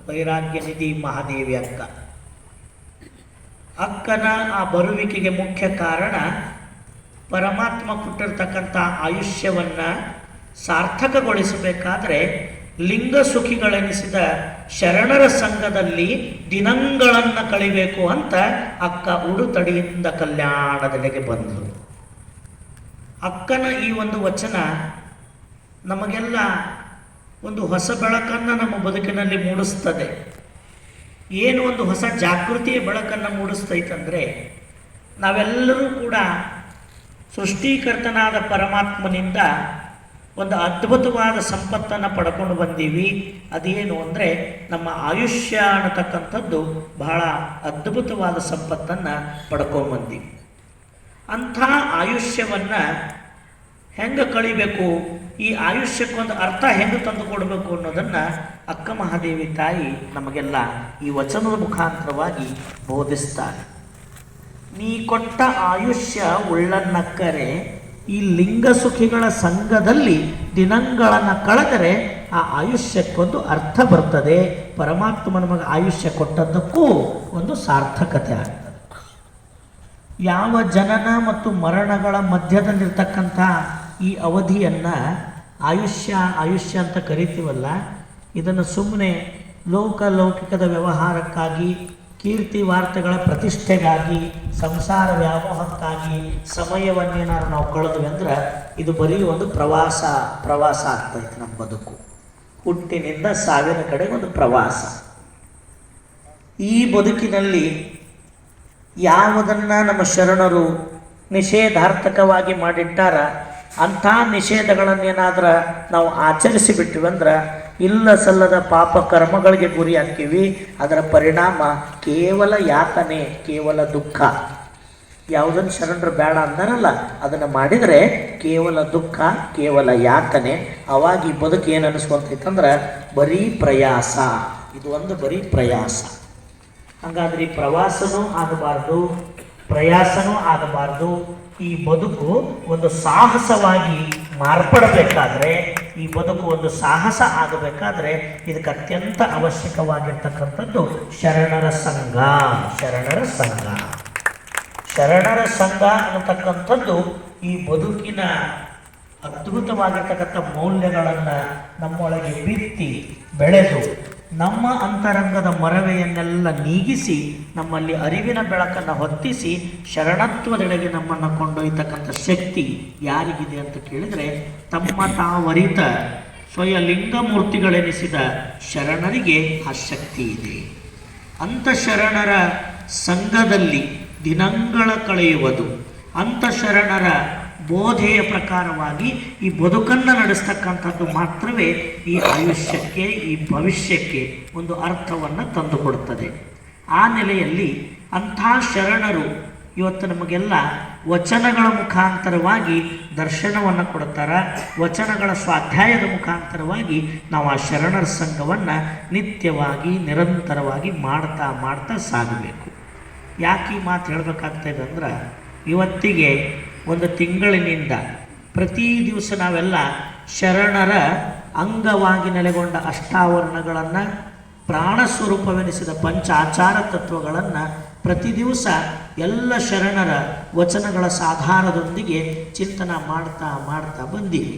ವೈರಾಗ್ಯ ನಿಧಿ ಮಹಾದೇವಿ ಅಕ್ಕ. ಅಕ್ಕನ ಆ ಬರುವಿಕೆಗೆ ಮುಖ್ಯ ಕಾರಣ ಪರಮಾತ್ಮ ಕೊಟ್ಟಿರ್ತಕ್ಕಂಥ ಆಯುಷ್ಯವನ್ನು ಸಾರ್ಥಕಗೊಳಿಸಬೇಕಾದ್ರೆ ಲಿಂಗಸುಖಿಗಳೆನಿಸಿದ ಶರಣರ ಸಂಘದಲ್ಲಿ ದಿನಗಳನ್ನು ಕಳಿಬೇಕು ಅಂತ ಅಕ್ಕ ಉಡುತಡಿಯಿಂದ ಕಲ್ಯಾಣದೆಡೆಗೆ ಬಂದಳು. ಅಕ್ಕನ ಈ ಒಂದು ವಚನ ನಮಗೆಲ್ಲ ಒಂದು ಹೊಸ ಬೆಳಕನ್ನು ನಮ್ಮ ಬದುಕಿನಲ್ಲಿ ಮೂಡಿಸ್ತದೆ. ಏನು ಒಂದು ಹೊಸ ಜಾಗೃತಿಯ ಬೆಳಕನ್ನು ಮೂಡಿಸ್ತೈತಂದರೆ, ನಾವೆಲ್ಲರೂ ಕೂಡ ಸೃಷ್ಟಿಕರ್ತನಾದ ಪರಮಾತ್ಮನಿಂದ ಒಂದು ಅದ್ಭುತವಾದ ಸಂಪತ್ತನ್ನು ಪಡ್ಕೊಂಡು ಬಂದೀವಿ. ಅದೇನು ಅಂದರೆ ನಮ್ಮ ಆಯುಷ್ಯ ಅನ್ನತಕ್ಕಂಥದ್ದು ಬಹಳ ಅದ್ಭುತವಾದ ಸಂಪತ್ತನ್ನು ಪಡ್ಕೊಂಡ್ಬಂದೀವಿ. ಅಂಥ ಆಯುಷ್ಯವನ್ನು ಹೆಂಗೆ ಕಳಿಬೇಕು, ಈ ಆಯುಷ್ಯಕ್ಕೊಂದು ಅರ್ಥ ಹೆಂಗೆ ತಂದು ಕೊಡಬೇಕು ಅನ್ನೋದನ್ನು ಅಕ್ಕ ಮಹಾದೇವಿ ತಾಯಿ ನಮಗೆಲ್ಲ ಈ ವಚನದ ಮುಖಾಂತರವಾಗಿ ಬೋಧಿಸ್ತಾರೆ. ನೀ ಕೊಟ್ಟ ಆಯುಷ್ಯ ಉಳ್ಳನ್ನಕ್ಕರೆ ಈ ಲಿಂಗಸುಖಿಗಳ ಸಂಘದಲ್ಲಿ ದಿನಗಳನ್ನು ಕಳೆದರೆ ಆ ಆಯುಷ್ಯಕ್ಕೊಂದು ಅರ್ಥ ಬರ್ತದೆ. ಪರಮಾತ್ಮ ನಮಗೆ ಆಯುಷ್ಯ ಕೊಟ್ಟದ್ದಕ್ಕೂ ಒಂದು ಸಾರ್ಥಕತೆ ಆಗ್ತದೆ. ಯಾವ ಜನನ ಮತ್ತು ಮರಣಗಳ ಮಧ್ಯದಲ್ಲಿರ್ತಕ್ಕಂಥ ಈ ಅವಧಿಯನ್ನು ಆಯುಷ್ಯ ಅಂತ ಕರಿತೀವಲ್ಲ, ಇದನ್ನು ಸುಮ್ಮನೆ ಲೌಕಿಕದ ವ್ಯವಹಾರಕ್ಕಾಗಿ, ಕೀರ್ತಿ ವಾರ್ತೆಗಳ ಪ್ರತಿಷ್ಠೆಗಾಗಿ, ಸಂಸಾರ ವ್ಯಾಮೋಹಕ್ಕಾಗಿ ಸಮಯವನ್ನೇನಾದ್ರು ನಾವು ಕಳೆದ್ವಿ ಅಂದ್ರೆ ಇದು ಬರೀ ಒಂದು ಪ್ರವಾಸ ಆಗ್ತೈತೆ. ನಮ್ಮ ಬದುಕು ಹುಟ್ಟಿನಿಂದ ಸಾವಿನ ಕಡೆಗೆ ಒಂದು ಪ್ರವಾಸ. ಈ ಬದುಕಿನಲ್ಲಿ ಯಾವುದನ್ನು ನಮ್ಮ ಶರಣರು ನಿಷೇಧಾರ್ಥಕವಾಗಿ ಮಾಡಿಟ್ಟಾರ ಅಂಥ ನಿಷೇಧಗಳನ್ನೇನಾದ್ರೆ ನಾವು ಆಚರಿಸಿಬಿಟ್ಟಿವಂದ್ರೆ ಇಲ್ಲ ಸಲ್ಲದ ಪಾಪ ಕರ್ಮಗಳಿಗೆ ಗುರಿ ಹಾಕ್ತೀವಿ. ಅದರ ಪರಿಣಾಮ ಕೇವಲ ಯಾತನೆ, ಕೇವಲ ದುಃಖ. ಯಾವುದನ್ನು ಶರಣರು ಬೇಡ ಅಂದಾರಲ್ಲ ಅದನ್ನು ಮಾಡಿದರೆ ಕೇವಲ ದುಃಖ, ಕೇವಲ ಯಾತನೆ. ಅವಾಗ ಈ ಬದುಕು ಏನು ಅನ್ನಿಸ್ಕೊಂತೈತಂದ್ರೆ ಬರೀ ಪ್ರಯಾಸ. ಇದು ಒಂದು ಬರೀ ಪ್ರಯಾಸ. ಹಾಗಾದ್ರೆ ಈ ಪ್ರವಾಸನೂ ಆಗಬಾರ್ದು, ಪ್ರಯಾಸನೂ ಆಗಬಾರ್ದು. ಈ ಬದುಕು ಒಂದು ಸಾಹಸವಾಗಿ ಮಾರ್ಪಡಬೇಕಾದ್ರೆ, ಈ ಬದುಕು ಒಂದು ಸಾಹಸ ಆಗಬೇಕಾದ್ರೆ ಇದಕ್ಕೆ ಅತ್ಯಂತ ಅವಶ್ಯಕವಾಗಿರ್ತಕ್ಕಂಥದ್ದು ಶರಣರ ಸಂಘ. ಶರಣರ ಸಂಘ ಅನ್ನತಕ್ಕಂಥದ್ದು ಈ ಬದುಕಿನ ಅದ್ಭುತವಾಗಿರ್ತಕ್ಕಂಥ ಮೌಲ್ಯಗಳನ್ನು ನಮ್ಮೊಳಗೆ ಬಿತ್ತಿ ಬೆಳೆದು ನಮ್ಮ ಅಂತರಂಗದ ಮರವೆಯನ್ನೆಲ್ಲ ನೀಗಿಸಿ ನಮ್ಮಲ್ಲಿ ಅರಿವಿನ ಬೆಳಕನ್ನು ಹೊತ್ತಿಸಿ ಶರಣತ್ವದೆಡೆಗೆ ನಮ್ಮನ್ನು ಕೊಂಡೊಯ್ತಕ್ಕಂಥ ಶಕ್ತಿ ಯಾರಿಗಿದೆ ಅಂತ ಕೇಳಿದರೆ ತಮ್ಮ ತಾವರಿತ ಸ್ವಯಲಿಂಗಮೂರ್ತಿಗಳೆನಿಸಿದ ಶರಣರಿಗೆ ಆ ಶಕ್ತಿ ಇದೆ. ಅಂಥ ಶರಣರ ಸಂಘದಲ್ಲಿ ದಿನಗಳ ಕಳೆಯುವುದು, ಅಂಥ ಶರಣರ ಬೋಧೆಯ ಪ್ರಕಾರವಾಗಿ ಈ ಬದುಕನ್ನು ನಡೆಸ್ತಕ್ಕಂಥದ್ದು ಮಾತ್ರವೇ ಈ ಆಯುಷ್ಯಕ್ಕೆ, ಈ ಭವಿಷ್ಯಕ್ಕೆ ಒಂದು ಅರ್ಥವನ್ನು ತಂದುಕೊಡುತ್ತದೆ. ಆ ನೆಲೆಯಲ್ಲಿ ಅಂಥ ಶರಣರು ಇವತ್ತು ನಮಗೆಲ್ಲ ವಚನಗಳ ಮುಖಾಂತರವಾಗಿ ದರ್ಶನವನ್ನು ಕೊಡ್ತಾರೆ. ವಚನಗಳ ಸ್ವಾಧ್ಯಾಯದ ಮುಖಾಂತರವಾಗಿ ನಾವು ಆ ಶರಣರ ಸಂಘವನ್ನು ನಿತ್ಯವಾಗಿ ನಿರಂತರವಾಗಿ ಮಾಡ್ತಾ ಸಾಗಬೇಕು. ಯಾಕೆ ಈ ಮಾತು ಹೇಳಬೇಕಾಗ್ತಾಯಿದೆ ಅಂದ್ರೆ, ಇವತ್ತಿಗೆ ಒಂದು ತಿಂಗಳಿನಿಂದ ಪ್ರತಿ ದಿವಸ ನಾವೆಲ್ಲ ಶರಣರ ಅಂಗವಾಗಿ ನೆಲೆಗೊಂಡ ಅಷ್ಟಾವರಣಗಳನ್ನು, ಪ್ರಾಣ ಸ್ವರೂಪವೆನಿಸಿದ ಪಂಚ ಆಚಾರ ತತ್ವಗಳನ್ನು ಪ್ರತಿ ದಿವಸ ಎಲ್ಲ ಶರಣರ ವಚನಗಳ ಸಾಧಾರದೊಂದಿಗೆ ಚಿಂತನ ಮಾಡ್ತಾ ಬಂದೀವಿ.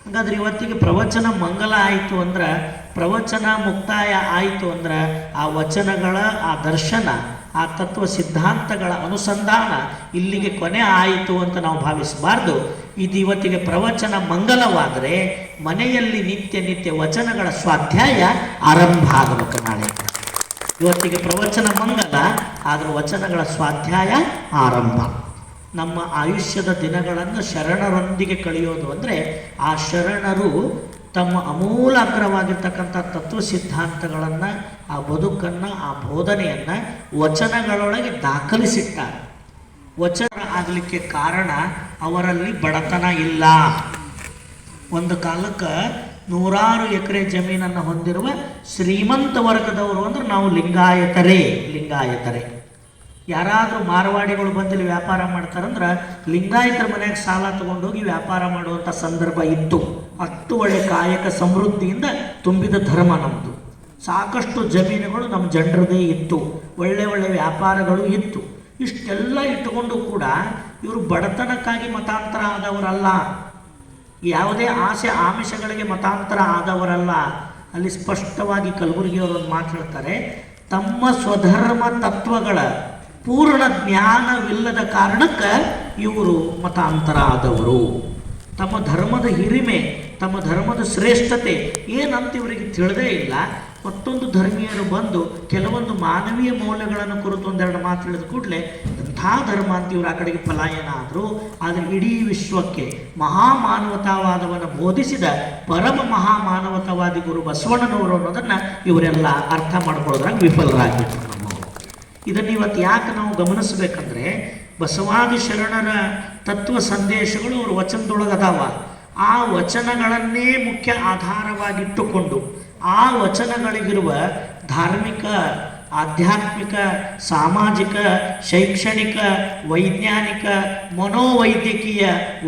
ಹಾಗಾದ್ರೆ ಇವತ್ತಿಗೆ ಪ್ರವಚನ ಮಂಗಲ ಆಯಿತು ಅಂದ್ರೆ, ಪ್ರವಚನ ಮುಕ್ತಾಯ ಆಯಿತು ಅಂದ್ರೆ, ಆ ವಚನಗಳ ಆ ದರ್ಶನ, ಆ ತತ್ವ ಸಿದ್ಧಾಂತಗಳ ಅನುಸಂಧಾನ ಇಲ್ಲಿಗೆ ಕೊನೆ ಆಯಿತು ಅಂತ ನಾವು ಭಾವಿಸಬಾರ್ದು. ಇದು ಇವತ್ತಿಗೆ ಪ್ರವಚನ ಮಂಗಲವಾದರೆ ಮನೆಯಲ್ಲಿ ನಿತ್ಯ ವಚನಗಳ ಸ್ವಾಧ್ಯಾಯ ಆರಂಭ ಆಗಬೇಕು. ನಾಳೆ ಇವತ್ತಿಗೆ ಪ್ರವಚನ ಮಂಗಲ, ಆದರೆ ವಚನಗಳ ಸ್ವಾಧ್ಯಾಯ ಆರಂಭ. ನಮ್ಮ ಆಯುಷ್ಯದ ದಿನಗಳನ್ನು ಶರಣರೊಂದಿಗೆ ಕಳೆಯೋದು ಅಂದರೆ, ಆ ಶರಣರು ತಮ್ಮ ಅಮೂಲಾಗ್ರವಾಗಿರ್ತಕ್ಕಂಥ ತತ್ವ ಸಿದ್ಧಾಂತಗಳನ್ನು, ಆ ಬದುಕನ್ನು, ಆ ಬೋಧನೆಯನ್ನು ವಚನಗಳೊಳಗೆ ದಾಖಲಿಸಿಟ್ಟಾರೆ. ವಚನ ಆಗಲಿಕ್ಕೆ ಕಾರಣ ಅವರಲ್ಲಿ ಬಡತನ ಇಲ್ಲ. ಒಂದು ಕಾಲಕ್ಕೆ 100 ಎಕರೆ ಜಮೀನನ್ನು ಹೊಂದಿರುವ ಶ್ರೀಮಂತ ವರ್ಗದವರು ಅಂದ್ರೆ ನಾವು ಲಿಂಗಾಯತರೇ. ಯಾರಾದರೂ ಮಾರವಾಡಿಗಳು ಬಂದಿಲ್ಲಿ ವ್ಯಾಪಾರ ಮಾಡ್ತಾರಂದ್ರೆ ಲಿಂಗಾಯತರ ಮನೆಯಾಗ ಸಾಲ ತಗೊಂಡೋಗಿ ವ್ಯಾಪಾರ ಮಾಡುವಂಥ ಸಂದರ್ಭ ಇತ್ತು. ಅಷ್ಟು ಒಳ್ಳೆ ಕಾಯಕ ಸಮೃದ್ಧಿಯಿಂದ ತುಂಬಿದ ಧರ್ಮ ನಮ್ಮದು. ಸಾಕಷ್ಟು ಜಮೀನುಗಳು ನಮ್ಮ ಜನರದೇ ಇತ್ತು, ಒಳ್ಳೆ ವ್ಯಾಪಾರಗಳು ಇತ್ತು. ಇಷ್ಟೆಲ್ಲ ಇಟ್ಟುಕೊಂಡು ಕೂಡ ಇವರು ಬಡತನಕ್ಕಾಗಿ ಮತಾಂತರ ಆದವರಲ್ಲ, ಯಾವುದೇ ಆಸೆ ಆಮಿಷಗಳಿಗೆ ಮತಾಂತರ ಆದವರಲ್ಲ. ಅಲ್ಲಿ ಸ್ಪಷ್ಟವಾಗಿ ಕಲಬುರಗಿಯವರೊಂದು ಮಾತು ಹೇಳ್ತಾರೆ, ತಮ್ಮ ಸ್ವಧರ್ಮ ತತ್ವಗಳ ಪೂರ್ಣ ಜ್ಞಾನವಿಲ್ಲದ ಕಾರಣಕ್ಕೆ ಇವರು ಮತಾಂತರ ಆದವರು. ತಮ್ಮ ಧರ್ಮದ ಹಿರಿಮೆ, ತಮ್ಮ ಧರ್ಮದ ಶ್ರೇಷ್ಠತೆ ಏನಂತ ಇವರಿಗೆ ತಿಳಿದೇ ಇಲ್ಲ. ಮತ್ತೊಂದು ಧರ್ಮೀಯರು ಬಂದು ಕೆಲವೊಂದು ಮಾನವೀಯ ಮೌಲ್ಯಗಳನ್ನು ಕುರಿತು ಒಂದೆರಡು ಮಾತು ಹೇಳಿದ ಕೂಡಲೇ ಅಂಥ ಧರ್ಮ ಅಂತ ಇವರು ಆ ಕಡೆಗೆ ಪಲಾಯನ ಆದರು. ಆದರೆ ಇಡೀ ವಿಶ್ವಕ್ಕೆ ಮಹಾಮಾನವತಾವಾದವನ್ನು ಬೋಧಿಸಿದ ಪರಮ ಮಹಾಮಾನವತಾವಾದಿ ಗುರು ಬಸವಣ್ಣನವರು ಅನ್ನೋದನ್ನು ಇವರೆಲ್ಲ ಅರ್ಥ ಮಾಡ್ಕೊಳ್ಳೋದ್ರಾಗ ವಿಫಲರಾಗಿದ್ರು. ಇದನ್ನು ಇವತ್ತು ಯಾಕೆ ನಾವು ಗಮನಿಸಬೇಕಂದ್ರೆ, ಬಸವಾದಿ ಶರಣರ ತತ್ವ ಸಂದೇಶಗಳು ಅವರು ವಚನದೊಳಗದಾವ. ಆ ವಚನಗಳನ್ನೇ ಮುಖ್ಯ ಆಧಾರವಾಗಿಟ್ಟುಕೊಂಡು ಆ ವಚನಗಳಿಗಿರುವ ಧಾರ್ಮಿಕ, ಆಧ್ಯಾತ್ಮಿಕ, ಸಾಮಾಜಿಕ, ಶೈಕ್ಷಣಿಕ, ವೈಜ್ಞಾನಿಕ,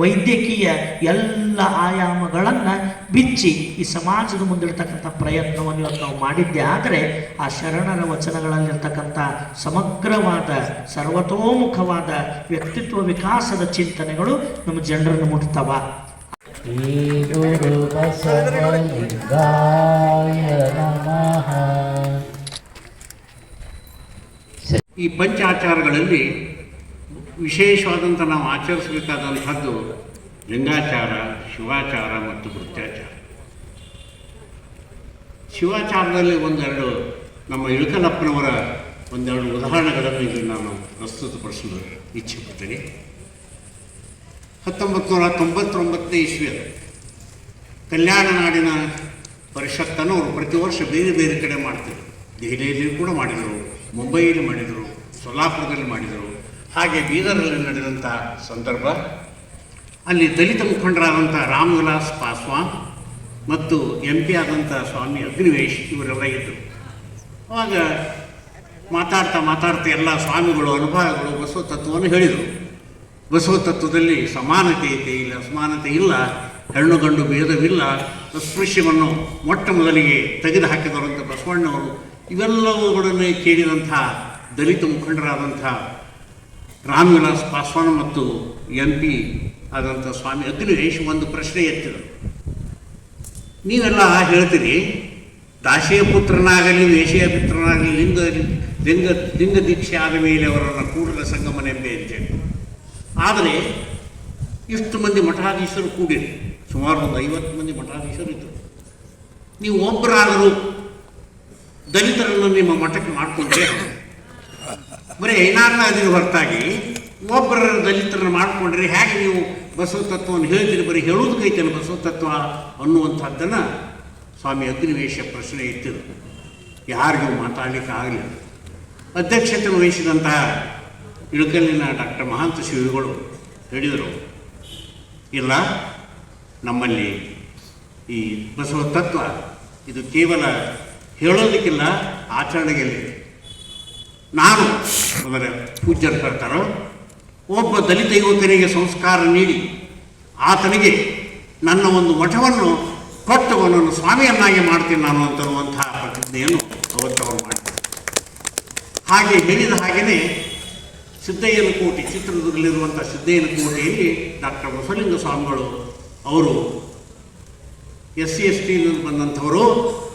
ವೈದ್ಯಕೀಯ ಎಲ್ಲ ಆಯಾಮಗಳನ್ನು ಬಿಚ್ಚಿ ಈ ಸಮಾಜದ ಮುಂದಿರ್ತಕ್ಕಂಥ ಪ್ರಯತ್ನವನ್ನು ಇವತ್ತು ನಾವು ಮಾಡಿದ್ದೆ. ಆದರೆ ಆ ಶರಣರ ವಚನಗಳಲ್ಲಿರ್ತಕ್ಕಂಥ ಸಮಗ್ರವಾದ, ಸರ್ವತೋಮುಖವಾದ ವ್ಯಕ್ತಿತ್ವ ವಿಕಾಸದ ಚಿಂತನೆಗಳು ನಮ್ಮ ಜನರನ್ನು ಮುಟ್ತವ. ಶ್ರೀ ಗುರು ಬಸವಲಿಂಗಾಯ ನಮಃ. ಈ ಪಂಚಾಚಾರಗಳಲ್ಲಿ ವಿಶೇಷವಾದಂಥ ನಾವು ಆಚರಿಸಬೇಕಾದಂಥದ್ದು ಲಿಂಗಾಚಾರ, ಶಿವಾಚಾರ ಮತ್ತು ಭೃತ್ಯಾಚಾರ. ಶಿವಾಚಾರದಲ್ಲಿ ಒಂದೆರಡು ನಮ್ಮ ಇಳಕಲಪ್ಪನವರ ಒಂದೆರಡು ಉದಾಹರಣೆಗಳನ್ನು ಇಲ್ಲಿ ನಾನು ಪ್ರಸ್ತುತಪಡಿಸಲು ಇಚ್ಛೆಪಡ್ತೇನೆ. 1999 ಇಸ್ವಿಯಲ್ಲಿ ಕಲ್ಯಾಣ ನಾಡಿನ ಪರಿಷತ್ತನ್ನು ಅವರು ಪ್ರತಿ ವರ್ಷ ಬೇರೆ ಬೇರೆ ಕಡೆ ಮಾಡ್ತಿದ್ರು. ದೆಹಲಿಯಲ್ಲಿ ಕೂಡ ಮಾಡಿದರು, ಮುಂಬೈಯಲ್ಲಿ ಮಾಡಿದರು, ಸೊಲ್ಲಾಪುರದಲ್ಲಿ ಮಾಡಿದರು, ಹಾಗೆ ಬೀದರಲ್ಲಿ ನಡೆದಂಥ ಸಂದರ್ಭ. ಅಲ್ಲಿ ದಲಿತ ಮುಖಂಡರಾದಂಥ ರಾಮ್ ವಿಲಾಸ್ ಪಾಸ್ವಾನ್ ಮತ್ತು MP ಆದಂಥ ಸ್ವಾಮಿ ಅಗ್ನಿವೇಶ್ ಇವರೆಲ್ಲ ಇದ್ದರು. ಆವಾಗ ಮಾತಾಡ್ತಾ ಎಲ್ಲ ಸ್ವಾಮಿಗಳು ಅನುಭವಗಳು ಬಸವ ತತ್ವವನ್ನು ಹೇಳಿದರು. ಬಸವ ತತ್ವದಲ್ಲಿ ಸಮಾನತೆ ಐತೆ, ಇಲ್ಲ ಅಸಮಾನತೆ ಇಲ್ಲ, ಹೆಣ್ಣು ಗಂಡು ಭೇದವಿಲ್ಲ, ಅಸ್ಪೃಶ್ಯವನ್ನು ಮೊಟ್ಟ ಮೊದಲಿಗೆ ತೆಗೆದು ಹಾಕಿದವರಂಥ ಬಸವಣ್ಣವರು ಇವೆಲ್ಲವುಗಳನ್ನು ಕೇಳಿದಂಥ ದಲಿತ ಮುಖಂಡರಾದಂಥ ರಾಮ್ ವಿಲಾಸ್ ಪಾಸ್ವಾನ್ ಮತ್ತು MP ಆದಂಥ ಸ್ವಾಮಿ ಅಗ್ನಿವೇಶ್ ಒಂದು ಪ್ರಶ್ನೆ ಎತ್ತಿದರು. ನೀವೆಲ್ಲ ಹೇಳ್ತೀರಿ ದಾಸಿಯ ಪುತ್ರನಾಗಲಿ ವೇಷೆಯ ಪುತ್ರನಾಗಲಿ ಲಿಂಗ ದೀಕ್ಷೆ ಆದ ಮೇಲೆ ಅವರನ್ನು ಕೂಡಲ ಸಂಗಮನೆಂಬೆ ಅಂತೇಳಿ. ಆದರೆ ಇಷ್ಟು ಮಂದಿ ಮಠಾಧೀಶರು ಕೂಡಿರಿ, ಸುಮಾರು ಒಂದು 50 ಮಂದಿ ಮಠಾಧೀಶರು ಇದ್ದರು. ನೀವು ಒಬ್ಬರಾದರೂ ದಲಿತರನ್ನು ನಿಮ್ಮ ಮಠಕ್ಕೆ ಮಾಡಿಕೊಂಡ್ರೆ ಬರೀ 5-6 ದಿನ ಹೊರತಾಗಿ ಒಬ್ಬರ ದಲಿತರನ್ನು ಮಾಡಿಕೊಂಡ್ರೆ ಹೇಗೆ ನೀವು ಬಸವ ತತ್ವವನ್ನು ಹೇಳ್ತೀನಿ, ಬರೀ ಹೇಳೋದಕ್ಕೈತೇನೆ ಬಸವ ತತ್ವ ಅನ್ನುವಂಥದ್ದನ್ನು ಸ್ವಾಮಿ ಅಗ್ನಿವೇಶ ಪ್ರಶ್ನೆ ಎತ್ತಿದ್ರು. ಯಾರಿಗೂ ಮಾತಾಡಲಿಕ್ಕೆ ಆಗಲಿಲ್ಲ. ಅಧ್ಯಕ್ಷತೆ ವಹಿಸಿದಂತಹ ಇಳಕಲ್ಲಿನ ಡಾಕ್ಟರ್ ಮಹಾಂತ ಶಿವಿಗಳು ಹೇಳಿದರು, ಇಲ್ಲ, ನಮ್ಮಲ್ಲಿ ಈ ಬಸವ ತತ್ವ ಇದು ಕೇವಲ ಹೇಳೋದಕ್ಕಿಲ್ಲ, ಆಚರಣೆಗೆಲ್ಲಿ. ನಾನು ಅಂದರೆ ಪೂಜ್ಯರು ಹೇಳ್ತಾರೋ, ಒಬ್ಬ ದಲಿತ ಯುವಕನಿಗೆ ಸಂಸ್ಕಾರ ನೀಡಿ ಆತನಿಗೆ ನನ್ನ ಒಂದು ಮಠವನ್ನು ಕೊಟ್ಟು ಅವನನ್ನು ಸ್ವಾಮಿಯನ್ನಾಗಿ ಮಾಡ್ತೀನಿ ನಾನು ಅಂತನ್ನುವಂತಹ ಪ್ರತಿಜ್ಞೆಯನ್ನು ಅವತ್ತವರು ಮಾಡ್ತಾರೆ. ಹಾಗೆ ಹೇಳಿದ ಹಾಗೆಯೇ ಸಿದ್ದಯ್ಯನ ಕೋಟೆ, ಚಿತ್ರದುರ್ಗದಲ್ಲಿರುವಂಥ ಸಿದ್ದಯ್ಯನ ಕೋಟೆಯಲ್ಲಿ ಡಾಕ್ಟರ್ ಬಸವಲಿಂಗ ಸ್ವಾಮಿಗಳು ಅವರು SC ST ಬಂದಂಥವರು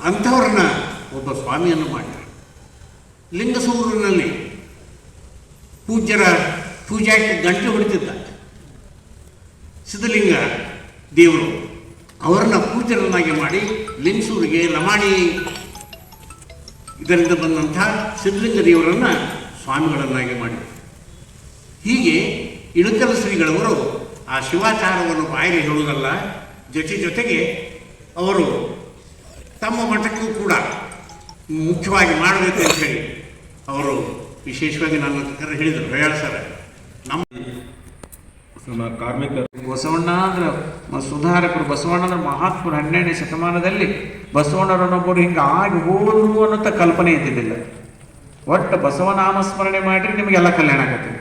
ಅಂಥವ್ರನ್ನ ಒಬ್ಬ ಸ್ವಾಮಿಯನ್ನು ಮಾಡಿದ್ದಾರೆ. ಲಿಂಗಸೂರಿನಲ್ಲಿ ಪೂಜ್ಯರ ಪೂಜಾಕ್ಕೆ ಗಂಟೆ ಹೊಡಿತಿದ್ದ ಸಿದ್ಧಲಿಂಗ ದೇವರು ಅವರನ್ನ ಪೂಜ್ಯರನ್ನಾಗಿ ಮಾಡಿ ಲಿಂಗಸೂರಿಗೆ ಲಮಾಣಿ ಇದರಿಂದ ಬಂದಂಥ ಸಿದ್ಧಲಿಂಗ ದೇವರನ್ನು ಸ್ವಾಮಿಗಳನ್ನಾಗಿ ಮಾಡಿದರು. ಹೀಗೆ ಇಳಕಲ ಶ್ರೀಗಳವರು ಆ ಶಿವಾಚಾರವನ್ನು ಬಾಯಿಗೆ ಹೇಳುವುದಲ್ಲ, ಜೊತೆಗೆ ಅವರು ತಮ್ಮ ಮಠಕ್ಕೂ ಕೂಡ ಮುಖ್ಯವಾಗಿ ಮಾಡಬೇಕು ಅಂತ ಹೇಳಿ ಅವರು ವಿಶೇಷವಾಗಿ ನನ್ನ ಹೇಳಿದರು. ರಯಾಳ್ ಸರ್, ನಮ್ಮ ಕಾರ್ಮಿಕರು ಬಸವಣ್ಣ ಅಂದ್ರೆ ಸುಧಾರಕರು, ಬಸವಣ್ಣ ಅಂದ್ರೆ ಮಹಾತ್ಮರು. 12ನೇ ಶತಮಾನದಲ್ಲಿ ಬಸವಣ್ಣರನ್ನೊಬ್ಬರು ಹಿಂಗೆ ಆಗಿ ಹೋದ್ರು ಅನ್ನೋಂಥ ಕಲ್ಪನೆ ಇದ್ದಿದ್ದಿಲ್ಲ. ಒಟ್ಟು ಬಸವನಾಮಸ್ಮರಣೆ ಮಾಡಿರಿ ನಿಮಗೆಲ್ಲ ಕಲ್ಯಾಣ ಆಗತ್ತೆ.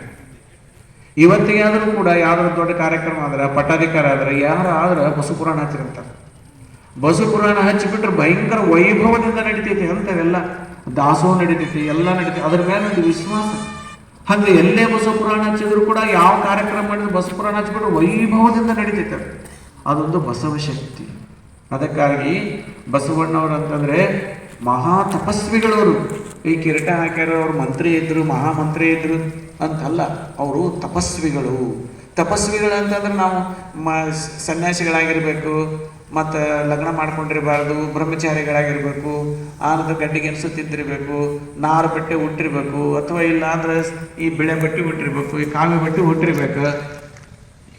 ಇವತ್ತಿಗೆ ಆದರೂ ಕೂಡ ಯಾವ್ದಾದ್ರು ದೊಡ್ಡ ಕಾರ್ಯಕ್ರಮ ಆದ್ರೆ, ಪಟ್ಟಾಧಿಕಾರ ಆದ್ರೆ, ಯಾರು ಆದ್ರೆ ಬಸವ ಪುರಾಣ ಹಚ್ಚಿರ್ತಾರೆ. ಬಸವ ಪುರಾಣ ಹಚ್ಚಿಬಿಟ್ರೆ ಭಯಂಕರ ವೈಭವದಿಂದ ನಡೀತೈತಿ. ಅಂಥವೆಲ್ಲ ದಾಸೋಹ ನಡೀತೈತಿ, ಎಲ್ಲ ನಡೀತೈತಿ. ಅದ್ರ ಮೇಲೆ ಒಂದು ವಿಶ್ವಾಸ. ಹಾಗೆ ಎಲ್ಲೇ ಬಸವ ಪುರಾಣ ಹಚ್ಚಿದ್ರು ಕೂಡ, ಯಾವ ಕಾರ್ಯಕ್ರಮ ಮಾಡಿದ್ರು ಬಸವ ಪುರಾಣ ಹಚ್ಚಿಬಿಟ್ರೆ ವೈಭವದಿಂದ ನಡೀತೈತೆ. ಅದೊಂದು ಬಸವ ಶಕ್ತಿ. ಅದಕ್ಕಾಗಿ ಬಸವಣ್ಣವ್ರು ಅಂತಂದರೆ ಮಹಾ ತಪಸ್ವಿಗಳವರು. ಈ ಕಿರೀಟ ಹಾಕ್ಯಾರೋ ಅವ್ರು ಮಂತ್ರಿ ಇದ್ರು, ಮಹಾಮಂತ್ರಿ ಇದ್ರು ಅಂತಲ್ಲ, ಅವರು ತಪಸ್ವಿಗಳು. ತಪಸ್ವಿಗಳು ಅಂತಂದ್ರೆ ನಾವು ಸನ್ಯಾಸಿಗಳಾಗಿರ್ಬೇಕು, ಮತ್ತು ಲಗ್ನ ಮಾಡ್ಕೊಂಡಿರಬಾರ್ದು, ಬ್ರಹ್ಮಚಾರಿಗಳಾಗಿರ್ಬೇಕು, ಆನಂತರ ಗಡ್ಡಿಗೆ ಅನಿಸುತ್ತಿದ್ದಿರಬೇಕು, ನಾರು ಬಟ್ಟೆ ಹುಟ್ಟಿರ್ಬೇಕು, ಅಥವಾ ಇಲ್ಲ ಅಂದ್ರೆ ಈ ಬಿಳೆ ಬಟ್ಟೆ ಹುಟ್ಟಿರ್ಬೇಕು, ಈ ಕಾವಿ ಬಟ್ಟೆ ಹುಟ್ಟಿರ್ಬೇಕು.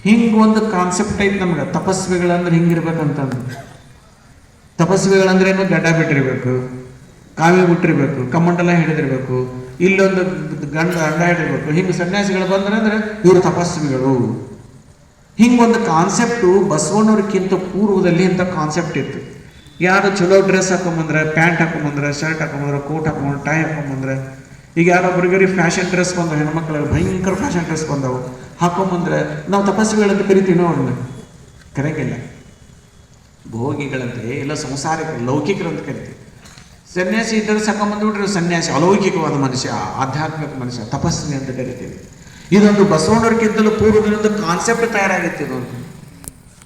ಹಿಂಗೆ ಒಂದು ಕಾನ್ಸೆಪ್ಟ್ ಐತೆ ನಮ್ಗೆ. ತಪಸ್ವಿಗಳಂದ್ರೆ ಹಿಂಗಿರ್ಬೇಕಂತಂದು. ತಪಸ್ವಿಗಳಂದ್ರೇನು, ಗಡ್ಡ ಬಿಟ್ಟಿರ್ಬೇಕು, ಕಾವಿ ಬಿಟ್ಟಿರ್ಬೇಕು, ಕಮ್ಮಂಡಲ ಹಿಡಿದಿರ್ಬೇಕು, ಇಲ್ಲೊಂದು ಗಂಡ ಹಿಡಿರ್ಬೇಕು. ಹಿಂಗೆ ಸನ್ಯಾಸಿಗಳು ಬಂದ್ರೆ ಅಂದ್ರೆ ಇವರು ತಪಸ್ವಿಗಳು. ಹಿಂಗೊಂದು ಕಾನ್ಸೆಪ್ಟು ಬಸವಣ್ಣವ್ರಿಗಿಂತ ಪೂರ್ವದಲ್ಲಿ ಇಂಥ ಕಾನ್ಸೆಪ್ಟ್ ಇತ್ತು. ಯಾರು ಚಲೋ ಡ್ರೆಸ್ ಹಾಕೊಂಬಂದ್ರೆ, ಪ್ಯಾಂಟ್ ಹಾಕೊಂಬಂದ್ರೆ, ಶರ್ಟ್ ಹಾಕೊಂಬಂದ್ರೆ, ಕೋಟ್ ಹಾಕೊಂಬಂದ್ರೆ, ಟೈ ಹಾಕೊಂಬಂದ್ರೆ, ಈಗ ಯಾರೊಬ್ಬರಿಗೆ ಫ್ಯಾಷನ್ ಡ್ರೆಸ್ ಬಂದವು, ಹೆಣ್ಮಕ್ಳಿಗೆ ಭಯಂಕರ ಫ್ಯಾಷನ್ ಡ್ರೆಸ್ ಬಂದವು, ಹಾಕೊಂಬಂದ್ರೆ ನಾವು ತಪಸ್ವಿಗಳಂತ ಕರಿತೀವಿ. ಅವ್ರನ್ನ ಕರೆಯಂಗಿಲ್ಲ. ಭೋಗಿಗಳಂತೆ, ಇಲ್ಲ ಸಂಸಾರಿಕ ಲೌಕಿಕರಂತ ಕರಿತೀವಿ. ಸನ್ಯಾಸಿ ಇದ್ದರೆ ಸಾಕೊಂಬಂದ್ಬಿಟ್ರೆ ಸನ್ಯಾಸಿ, ಅಲೌಕಿಕವಾದ ಮನುಷ್ಯ, ಆಧ್ಯಾತ್ಮಿಕ ಮನುಷ್ಯ, ತಪಸ್ವಿ ಅಂತ ಕರಿತೀವಿ. ಇದೊಂದು ಬಸವಣ್ಣವ್ರಿಗಿಂತಲೂ ಪೂರ್ವದೊಂದು ಕಾನ್ಸೆಪ್ಟ್ ತಯಾರಾಗಿತ್ತು ಇದೊಂದು.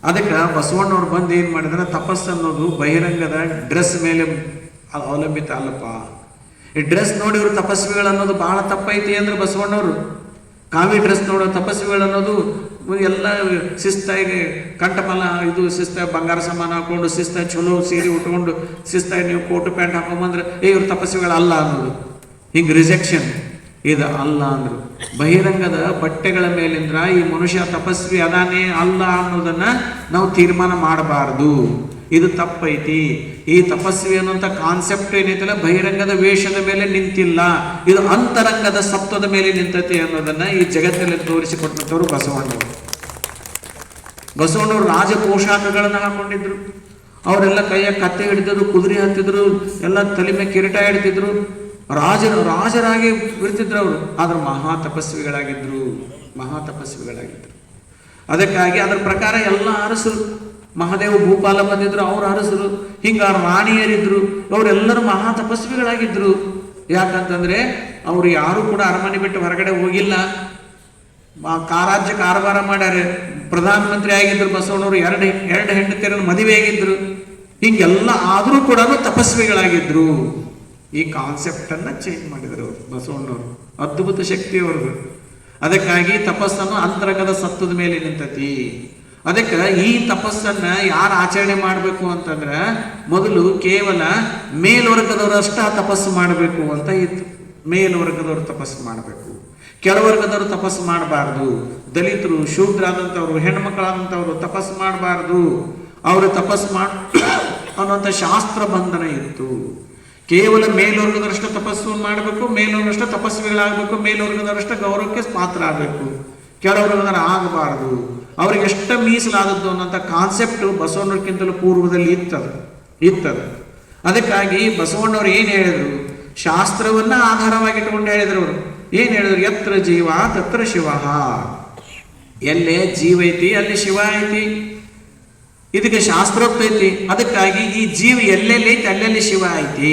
ಅದಕ್ಕೆ ಬಸವಣ್ಣವ್ರು ಬಂದು ಏನು ಮಾಡಿದ್ರೆ, ತಪಸ್ಸು ಅನ್ನೋದು ಬಹಿರಂಗದ ಡ್ರೆಸ್ ಮೇಲೆ ಅವಲಂಬಿತ ಅಲ್ಲಪ್ಪ. ಈ ಡ್ರೆಸ್ ನೋಡಿ ಇವರು ತಪಸ್ವಿಗಳು ಅನ್ನೋದು ಭಾಳ ತಪ್ಪೈತಿ ಅಂದ್ರೆ ಬಸವಣ್ಣವರು. ಕಾವಿ ಡ್ರೆಸ್ ನೋಡೋ ತಪಸ್ವಿಗಳು ಅನ್ನೋದು ಎಲ್ಲ ಶಿಸ್ತಾಗಿ ಕಂಠಮಲ ಇದು ಶಿಸ್ತಾಗಿ ಬಂಗಾರ ಸಾಮಾನು ಹಾಕೊಂಡು, ಶಿಸ್ತಾಗಿ ಚಲೋ ಸೀರೆ ಉಟ್ಕೊಂಡು, ಶಿಸ್ತಾಗಿ ನೀವು ಕೋಟು ಪ್ಯಾಂಟ್ ಹಾಕೊಂಬಂದ್ರೆ ಇವ್ರು ತಪಸ್ವಿಗಳಲ್ಲ ಅನ್ನೋದು. ಹಿಂಗೆ ರಿಜೆಕ್ಷನ್ ಇದು ಅಲ್ಲ ಅಂದರು. ಬಹಿರಂಗದ ಬಟ್ಟೆಗಳ ಮೇಲಿಂದ್ರ ಈ ಮನುಷ್ಯ ತಪಸ್ವಿ ಅದಾನೇ ಅಲ್ಲ ಅನ್ನೋದನ್ನ ನಾವು ತೀರ್ಮಾನ ಮಾಡಬಾರ್ದು. ಇದು ತಪ್ಪೈತಿ. ಈ ತಪಸ್ವಿ ಅನ್ನುವಂಥ ಕಾನ್ಸೆಪ್ಟ್ ಏನೈತಲ್ಲ, ಬಹಿರಂಗದ ವೇಷದ ಮೇಲೆ ನಿಂತಿಲ್ಲ, ಇದು ಅಂತರಂಗದ ಸತ್ವದ ಮೇಲೆ ನಿಂತತಿ ಅನ್ನೋದನ್ನ ಈ ಜಗತ್ತಿನಲ್ಲಿ ತೋರಿಸಿಕೊಟ್ಟಂಥವ್ರು ಬಸವಣ್ಣವರು. ಬಸವಣ್ಣವರು ರಾಜ ಪೋಷಾಕಗಳನ್ನು ಹಾಕೊಂಡಿದ್ರು. ಅವರೆಲ್ಲ ಕೈಯಾಗ ಕತ್ತೆ ಹಿಡಿದಿದ್ರು, ಕುದುರೆ ಹತ್ತಿದ್ರು, ಎಲ್ಲ ತಲೆ ಮೇಲೆ ಕಿರೀಟ ಹಿಡ್ತಿದ್ರು, ರಾಜರಾಗಿ ಬಿಡ್ತಿದ್ರು ಅವರು. ಆದ್ರೆ ಮಹಾ ತಪಸ್ವಿಗಳಾಗಿದ್ರು. ಅದಕ್ಕಾಗಿ ಅದರ ಪ್ರಕಾರ ಎಲ್ಲ ಅರಸರು, ಮಹಾದೇವ ಭೂಪಾಲ ಬಂದಿದ್ರು, ಅವ್ರ ಅರಸರು, ಹಿಂಗ ರಾಣಿಯರಿದ್ರು, ಅವರೆಲ್ಲರೂ ಮಹಾ ತಪಸ್ವಿಗಳಾಗಿದ್ರು. ಯಾಕಂತಂದ್ರೆ ಅವ್ರು ಯಾರು ಕೂಡ ಅರಮನೆ ಬಿಟ್ಟು ಹೊರಗಡೆ ಹೋಗಿಲ್ಲ. ರಾಜ್ಯ ಕಾರವಾರ ಮಾಡ್ಯಾರ. ಪ್ರಧಾನಮಂತ್ರಿ ಆಗಿದ್ರು ಬಸವಣ್ಣವರು. ಎರಡು ಹೆಂಡತಿಯರನ್ನು ಮದುವೆ ಆಗಿದ್ರು. ಹಿಂಗೆಲ್ಲ ಆದರೂ ಕೂಡ ತಪಸ್ವಿಗಳಾಗಿದ್ರು. ಈ ಕಾನ್ಸೆಪ್ಟನ್ನು ಚೇಂಜ್ ಮಾಡಿದರು ಬಸವಣ್ಣವರು. ಅದ್ಭುತ ಶಕ್ತಿ ಅವ್ರದ್ದು. ಅದಕ್ಕಾಗಿ ತಪಸ್ಸನ್ನು ಅಂತರಂಗದ ಸತ್ವದ ಮೇಲೆ ನಿಂತತಿ. ಅದಕ್ಕೆ ಈ ತಪಸ್ಸನ್ನು ಯಾರು ಆಚರಣೆ ಮಾಡಬೇಕು ಅಂತಂದ್ರೆ, ಮೊದಲು ಕೇವಲ ಮೇಲ್ವರ್ಗದವರಷ್ಟ ತಪಸ್ಸು ಮಾಡಬೇಕು ಅಂತ ಇತ್ತು. ಮೇಲ್ವರ್ಗದವರು ತಪಸ್ಸು ಮಾಡಬೇಕು, ಕೆಳವರ್ಗದವರು ತಪಸ್ಸು ಮಾಡಬಾರ್ದು, ದಲಿತರು ಶೂದ್ರಾದಂಥವ್ರು ಹೆಣ್ಮಕ್ಳಾದಂಥವ್ರು ತಪಸ್ಸು ಮಾಡಬಾರ್ದು, ಅವರು ತಪಸ್ಸು ಅನ್ನುವಂಥ ಶಾಸ್ತ್ರ ಬಂಧನ ಇತ್ತು. ಕೇವಲ ಮೇಲ್ವರ್ಗದವರಷ್ಟು ತಪಸ್ಸು ಮಾಡಬೇಕು, ಮೇಲ್ವರ್ಗದಷ್ಟು ತಪಸ್ವಿಗಳಾಗಬೇಕು, ಮೇಲ್ವರ್ಗದವರಷ್ಟು ಗೌರವಕ್ಕೆ ಪಾತ್ರ ಆಗಬೇಕು, ಕೆಳವರ್ಗದವರು ಆಗಬಾರ್ದು, ಅವ್ರಿಗೆ ಎಷ್ಟು ಮೀಸಲಾದದ್ದು ಅನ್ನೋಂಥ ಕಾನ್ಸೆಪ್ಟ್ ಬಸವಣ್ಣವ್ರಿಗಿಂತಲೂ ಪೂರ್ವದಲ್ಲಿ ಇತ್ತದು. ಅದಕ್ಕಾಗಿ ಬಸವಣ್ಣವ್ರು ಏನು ಹೇಳಿದ್ರು, ಶಾಸ್ತ್ರವನ್ನ ಆಧಾರವಾಗಿಟ್ಟುಕೊಂಡು ಹೇಳಿದ್ರು. ಅವರು ಏನು ಹೇಳಿದ್ರು, ಯತ್ರ ಜೀವ ತತ್ರ ಶಿವ, ಎಲ್ಲೇ ಜೀವ ಐತಿ ಅಲ್ಲಿ ಶಿವ ಐತಿ, ಇದಕ್ಕೆ ಶಾಸ್ತ್ರೋಕ್ತ ಐತಿ. ಅದಕ್ಕಾಗಿ ಈ ಜೀವ ಎಲ್ಲೆಲ್ಲಿ ಐತಿ ಅಲ್ಲೆಲ್ಲಿ ಶಿವ ಐತಿ.